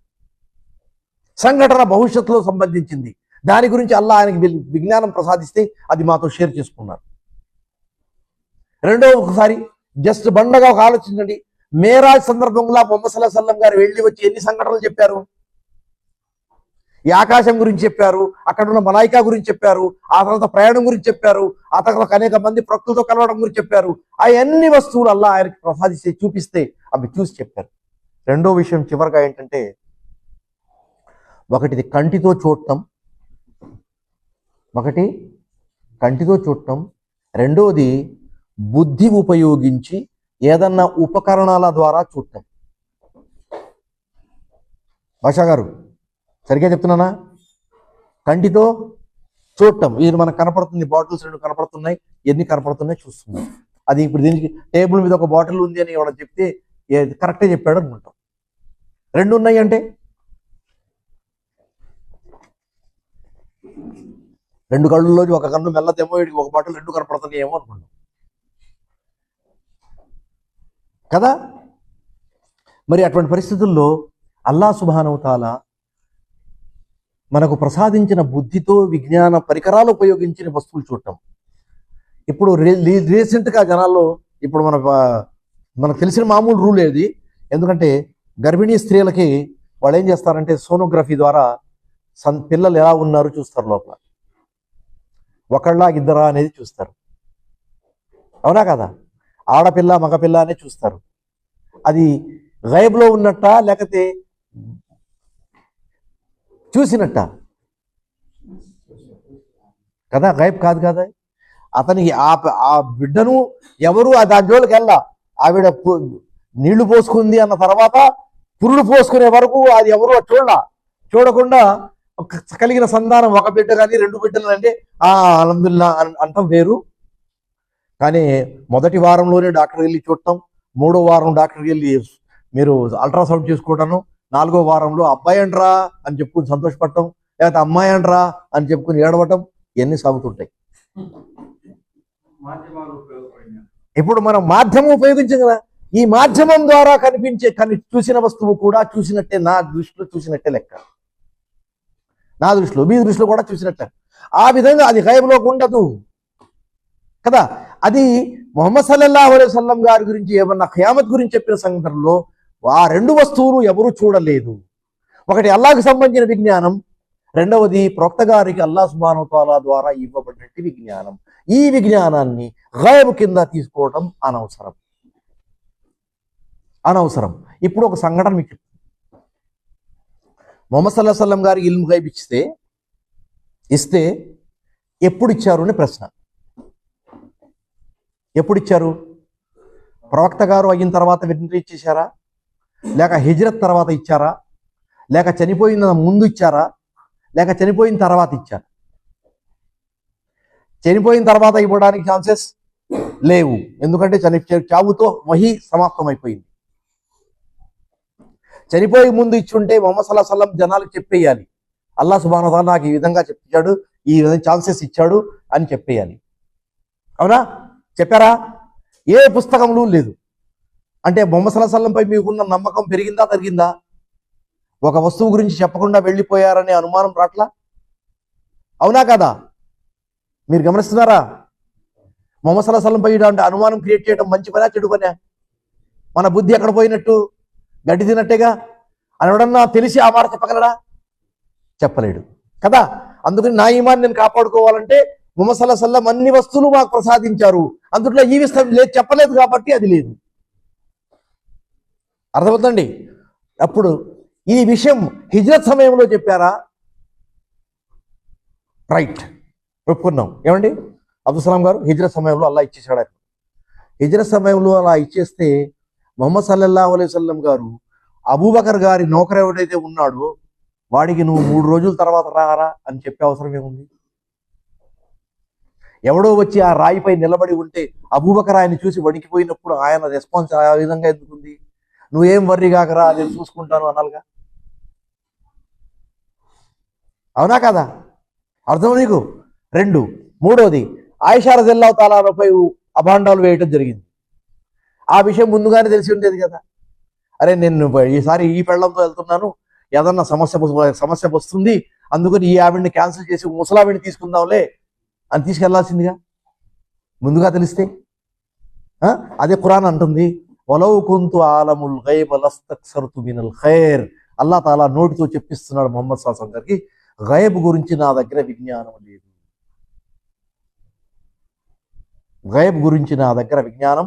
సంఘటన భవిష్యత్తులో సంబంధించింది, దాని గురించి అల్లా ఆయనకి విజ్ఞానం ప్రసాదిస్తే అది మాతో షేర్ చేసుకున్నారు. రెండో ఒకసారి జస్ట్ బండగా ఒక ఆలోచించండి. మేరాజ్ సందర్భంలో ముహమ్మద్ సల్లల్లాహు అలైహి వసల్లం గారు వెళ్ళి వచ్చి ఎన్ని సంఘటనలు చెప్పారు? ఈ ఆకాశం గురించి చెప్పారు, అక్కడ ఉన్న మలాయికా గురించి చెప్పారు, ఆ తర్వాత ప్రయాణం గురించి చెప్పారు, ఆ తర్వాత అనేక మంది ప్రకృతితో కలవడం గురించి చెప్పారు. ఆ అన్ని వస్తువులు అల్లా ఆయనకి ప్రసాదిస్తే, చూపిస్తే అవి చూసి చెప్పారు. రెండో విషయం చివరిగా ఏంటంటే, ఒకటి కంటితో చూడటం, రెండోది బుద్ధి ఉపయోగించి ఏదన్నా ఉపకరణాల ద్వారా చూడటం. భాషా గారు సరిగ్గా చెప్తున్నానా? కంటితో చూడటం, ఇది మనకు కనపడుతుంది, బాటిల్స్ రెండు కనపడుతున్నాయి, ఎన్ని కనపడుతున్నాయి చూస్తున్నాం. అది ఇప్పుడు దీనికి టేబుల్ మీద ఒక బాటిల్ ఉంది అని ఎవడో చెప్తే కరెక్టే చెప్పాడు అనుకుంటాం. రెండు ఉన్నాయి అంటే రెండు కళ్ళల్లో ఒక కన్ను మెల్లదేమో, ఒక బాటిల్ రెండు కనపడుతున్నాయి ఏమో అనుకుంటాం కదా. మరి అటువంటి పరిస్థితుల్లో అల్లా సుబ్హానహు తఆలా మనకు ప్రసాదించిన బుద్ధితో విజ్ఞాన పరికరాలు ఉపయోగించిన వస్తువులు చూడటం. ఇప్పుడు రీసెంట్గా జనాల్లో ఇప్పుడు మనకు తెలిసిన మామూలు రూల్ ఏది, ఎందుకంటే గర్భిణీ స్త్రీలకి వాళ్ళు ఏం చేస్తారంటే సోనోగ్రఫీ ద్వారా పిల్లలు ఎలా ఉన్నారు చూస్తారు, లోపల ఒకళ్ళ ఇద్దరా అనేది చూస్తారు. అవునా కదా? ఆడపిల్ల మగపిల్ల అనే చూస్తారు. అది గైబ్లో ఉన్నట్ట లేకపోతే చూసినట్ట కదా? గైబ్ కాదు కదా. అతనికి ఆ బిడ్డను ఎవరు దాని జోలికి వెళ్ళా, ఆవిడ నీళ్లు పోసుకుంది అన్న తర్వాత పురుడు పోసుకునే వరకు అది ఎవరు చూడకుండా కలిగిన సంతానం ఒక బిడ్డ కానీ రెండు బిడ్డలు అంటే అల్హమ్దులిల్లా అంటాం వేరు. కానీ మొదటి వారంలోనే డాక్టర్కి వెళ్ళి చూడటం, మూడో వారం డాక్టర్కి వెళ్ళి మీరు అల్ట్రాసౌండ్ చేసుకోవటం, నాలుగో వారంలో అబ్బాయి అంటరా అని చెప్పుకుని సంతోషపడటం, లేకపోతే అమ్మాయి అంటరా అని చెప్పుకుని ఏడవటం, ఇవన్నీ సాగుతుంటాయి. ఇప్పుడు మనం మాధ్యమం ఉపయోగించాం కదా, ఈ మాధ్యమం ద్వారా చూసిన వస్తువు కూడా చూసినట్టే, నా దృష్టిలో చూసినట్టే లెక్క. నా దృష్టిలో, మీ దృష్టిలో కూడా చూసినట్టే. ఆ విధంగా అది గైబ్లోకి ఉండదు కదా. అది ముహమ్మద్ సల్లల్లాహు అలైహి వసల్లం గారి గురించి ఏమన్నా ఖియామత్ గురించి చెప్పిన సందర్భంలో ఆ రెండు వస్తువులు ఎవరు చూడలేదు. ఒకటి అల్లాహ్కి సంబంధించిన విజ్ఞానం, రెండవది ప్రవక్త గారికి అల్లాహ్ సుబ్హానహు వ తఆలా ద్వారా ఇవ్వబడినటువంటి విజ్ఞానం. ఈ విజ్ఞానాన్ని గైబ్ కింద తీసుకోవడం అనవసరం. ఇప్పుడు ఒక సంఘటన మీకు ముహమ్మద్ సల్లల్లాహు అలైహి వసల్లం గారికి ఇల్ము గైబ్ ఇస్తే ఎప్పుడు ఇచ్చారు అని ప్రశ్న. ఎప్పుడు ఇచ్చారు? ప్రవక్త గారు అయిన తర్వాత వెంటనే ఇచ్చేశారా, లేక హిజ్రత్ తర్వాత ఇచ్చారా, లేక చనిపోయిన ముందు ఇచ్చారా, లేక చనిపోయిన తర్వాత ఇచ్చారా? చనిపోయిన తర్వాత ఇవ్వడానికి ఛాన్సెస్ లేవు, ఎందుకంటే చావుతో వహీ సమాప్తం అయిపోయింది. చనిపోయే ముందు ఇచ్చుంటే ముహమ్మద్ సల్లల్లాహు అలైహి వసల్లం జనాలకు చెప్పేయాలి, అల్లాహ్ సుబ్హానహు వ తఆలా నాకు ఈ విధంగా చెప్పాడు, ఈ విధంగా ఛాన్సెస్ ఇచ్చాడు అని చెప్పేయాలి. అవునా? చెప్పారా? ఏ పుస్తకంలో లేదు. అంటే ముహమ్మద్ సల్లల్లాహు అలైహి వసల్లంపై మీకున్న నమ్మకం పెరిగిందా తరిగిందా? ఒక వస్తువు గురించి చెప్పకుండా వెళ్ళిపోయారనే అనుమానం రాట్లా? అవునా కదా? మీరు గమనిస్తున్నారా? ముహమ్మద్ సల్లల్లాహు అలైహి వసల్లంపై ఇలాంటి అనుమానం క్రియేట్ చేయడం మంచి పనా చెడు పనా? మన బుద్ధి ఎక్కడ పోయినట్టు, గడ్డి తినట్టేగా. అని ఎవడన్నా తెలిసి ఆ మాట చెప్పగలడా? చెప్పలేడు కదా. అందుకని నా ఈమాన్ని నేను కాపాడుకోవాలంటే ముహమ్మద్ సల్లల్లాహు అలైహి వసల్లం అన్ని వస్తువులు మాకు ప్రసాదించారు, అందులో ఈ విషయం లేదు చెప్పలేదు కాబట్టి అది లేదు. అర్థమవుతుందండి? అప్పుడు ఈ విషయం హిజ్రత్ సమయంలో చెప్పారా? రైట్, ఒప్పుకున్నాం. ఏమండి అబ్దుల్ సలాం గారు, హిజ్రత్ సమయంలో అల్లా ఇచ్చేసాడు. హిజ్రత్ సమయంలో అలా ఇచ్చేస్తే ముహమ్మద్ సల్లల్లాహు అలైహి వసల్లం గారు అబూబకర్ గారి నౌకరు ఎవడైతే ఉన్నాడో వాడికి నువ్వు 3 రోజుల తర్వాత రారా అని చెప్పే అవసరం ఏముంది? ఎవడో వచ్చి ఆ రాయిపై నిలబడి ఉంటే అబూబకర్ ఆయన చూసి వణికిపోయినప్పుడు ఆయన రెస్పాన్స్ ఆ విధంగా ఎందుకుంది? నువ్వేం వర్రీ కాకరా, నేను చూసుకుంటాను అనాలిగా. అవునా కదా? అర్థం నీకు? మూడోది ఆయిషా రజియల్లాహు తాలా అన్హాపై అభాండాలు వేయటం జరిగింది. ఆ విషయం ముందుగానే తెలిసి ఉండేది కదా. అరే నేను ఈసారి ఈ పెళ్ళంతో వెళ్తున్నాను, ఏదన్నా సమస్య వస్తుంది, అందుకని ఈ ఆవిడ్ని క్యాన్సిల్ చేసి ముసలావిడిని తీసుకుందాంలే అని తీసుకెళ్లాల్సిందిగా ముందుగా తెలిస్తే. అదే ఖురాన్ అంటుంది, వలౌ కుంతు ఆలముల్ గైబ లస్తక్సర్తు మినల్ ఖైర్. అల్లా తాలా నోటితో చెప్పిస్తున్నాడు ముహమ్మద్ సల్లల్లాహు అలైహి వసల్లం గారికి, గైబ్ గురించి నా దగ్గర విజ్ఞానం లేదు, గైబ్ గురించి నా దగ్గర విజ్ఞానం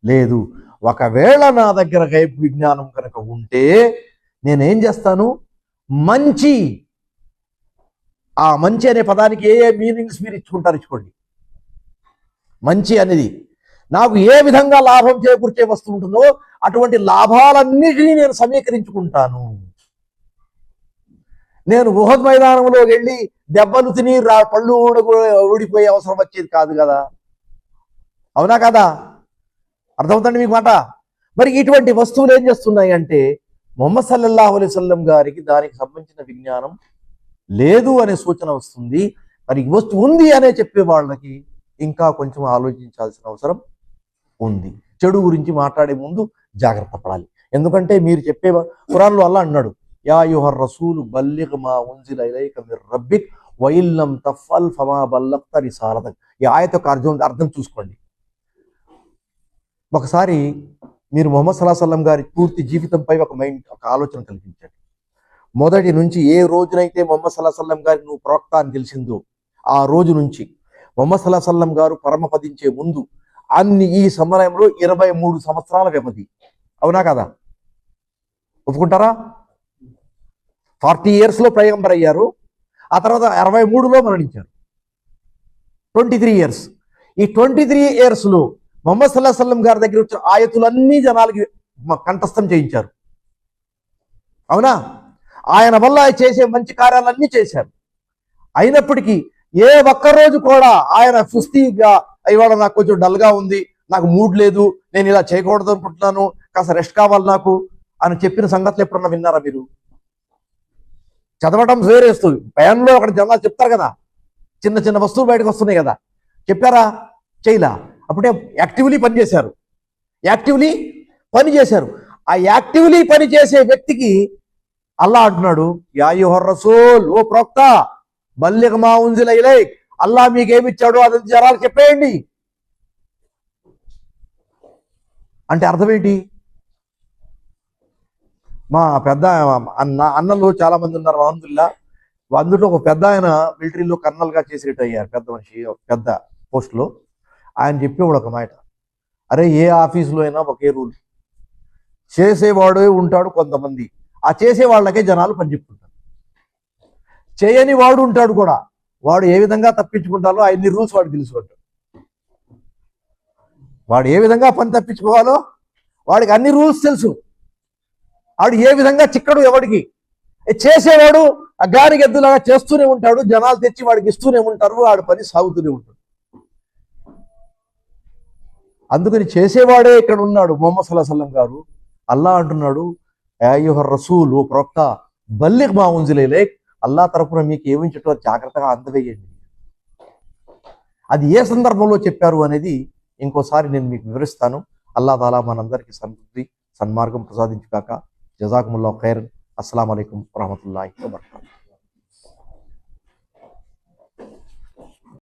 లేదు. ఒకవేళ నా దగ్గర గైబ్ విజ్ఞానం కనుక ఉంటే నేనేం చేస్తాను? మంచి, ఆ మంచి అనే పదానికి ఏ మీనింగ్స్ మీరు ఇచ్చుకోండి. మంచి అనేది నాకు ఏ విధంగా లాభం చేకూర్చే వస్తువు ఉంటుందో అటువంటి లాభాలన్నిటినీ నేను సమీకరించుకుంటాను. నేను ఉహద్ మైదానంలో వెళ్ళి దెబ్బలు తిని పళ్ళు ఊడిపోయే అవసరం వచ్చేది కాదు కదా. అవునా కదా? అర్థమవుతుంది మీకు మాట? మరి ఇటువంటి వస్తువులు ఏం చేస్తున్నాయి అంటే ముహమ్మద్ సల్లల్లాహు అలైహి వసల్లం గారికి దానికి సంబంధించిన విజ్ఞానం లేదు అనే సూచన వస్తుంది. మరి వస్తువు ఉంది అనే చెప్పే వాళ్ళకి ఇంకా కొంచెం ఆలోచించాల్సిన అవసరం ఉంది. చెడు గురించి మాట్లాడే ముందు జాగ్రత్త పడాలి. ఎందుకంటే మీరు చెప్పే ఖురాన్లో అల్లాహ్ అన్నాడు, యా అయ్యుహర్ రసూలు బల్లిగ్ మా ఉన్జిల ఇలైక మిర్ రబ్బిక్ వ ఇల్లం తఫ్అల్ ఫమా బల్లగ్త రిసాలతక్. ఈ ఆయత యొక్క అర్థం చూసుకోండి. ఒకసారి మీరు ముహమ్మద్ సల్లల్లాహు అలైహి వసల్లం గారి పూర్తి జీవితంపై ఒక ఆలోచన కల్పించండి. మొదటి నుంచి ఏ రోజునైతే ముహమ్మద్ సల్లల్లాహు అలైహి వసల్లం గారికి నువ్వు ప్రవక్త అని తెలిసిందో ఆ రోజు నుంచి ముహమ్మద్ సల్లల్లాహు అలైహి వసల్లం గారు పరమపదించే ముందు ఈ సమయంలో 23 సంవత్సరాల వ్యవధి. అవునా కదా? ఒప్పుకుంటారా? 40 years లో పైగంబర్ అయ్యారు, ఆ తర్వాత 63లో మరణించారు. 23 years. ఈ 23 years లో ముహమ్మద్ సల్లల్లాహు అలైహి వసల్లం గారి దగ్గర వచ్చిన ఆయతులన్నీ జనాలకి కంఠస్థం చేయించారు. అవునా? ఆయన వల్ల చేసే మంచి కార్యాలన్నీ చేశారు. అయినప్పటికీ ఏ ఒక్కరోజు కూడా ఆయన సుస్థిగా ఇవాళ నాకు కొంచెం డల్గా ఉంది, నాకు మూడ్ లేదు, నేను ఇలా చేయకూడదు అనుకుంటున్నాను, కాస్త రెస్ట్ కావాలి నాకు అని చెప్పిన సంగతులు ఎప్పుడన్నా విన్నారా మీరు? చదవటం వేరేస్తుంది, భయంలో అక్కడ జనాలు చెప్తారు కదా, చిన్న చిన్న వస్తువులు బయటకు వస్తున్నాయి కదా, చెప్పారా? చేయలా. అప్పుడే యాక్టివ్లీ పనిచేశారు. ఆ యాక్టివ్లీ పనిచేసే వ్యక్తికి అల్లాహ్ అంటున్నాడు, యా అయ్యుహర్ రసూల్, ఓ ప్రవక్త, బల్లిగ్ మా ఉంజిల ఇలైక్, అల్లా మీకేమిచ్చాడో అది జనాలు చెప్పేయండి. అంటే అర్థం ఏంటి? మా పెద్ద అన్నలు చాలా మంది ఉన్నారు అల్హమ్దులిల్లా. అందులో ఒక పెద్ద ఆయన మిలిటరీలో కర్నల్గా చేసి రిటైర్ అయ్యారు, పెద్ద మనిషి, పెద్ద పోస్టులో. ఆయన చెప్పేవాడు ఒక మాట, అరే ఏ ఆఫీసులో అయినా ఒకే రూల్, చేసేవాడే ఉంటాడు కొంతమంది, ఆ చేసే వాళ్ళకే జనాలు పని చెప్పుకుంటారు. చేయని వాడు ఉంటాడు కూడా, వాడు ఏ విధంగా తప్పించుకుంటారో అన్ని రూల్స్ వాడు తెలుసుకుంటాడు. వాడు ఏ విధంగా పని తప్పించుకోవాలో వాడికి అన్ని రూల్స్ తెలుసు. వాడు ఏ విధంగా చిక్కడు ఎవడికి. చేసేవాడు ఆ గారికి ఎద్దులాగా చేస్తూనే ఉంటాడు, జనాలు తెచ్చి వాడికి ఇస్తూనే ఉంటారు, వాడి పని సాగుతూనే ఉంటాడు. అందుకని చేసేవాడే ఇక్కడ ఉన్నాడు ముహమ్మద్ సల్లల్లాహు అలైహి వసల్లం గారు. అల్లా అంటున్నాడు, యా అయ్యుహర్ రసూల్, ఓ ప్రవక్త, బల్లిగ్ మా ఉంజిల ఇలైక్, అల్లా తరపున మీకు ఏమించటో జాగ్రత్తగా అందవేయండి. అది ఏ సందర్భంలో చెప్పారు అనేది ఇంకోసారి నేను మీకు వివరిస్తాను. అల్లా తాలా మనందరికీ సమృద్ధి సన్మార్గం ప్రసాదించుగాక. జజాకుముల్లాహు ఖైరన్. అస్సలాము అలైకుం వరహ్మతుల్లాహి వబరకాతుహు.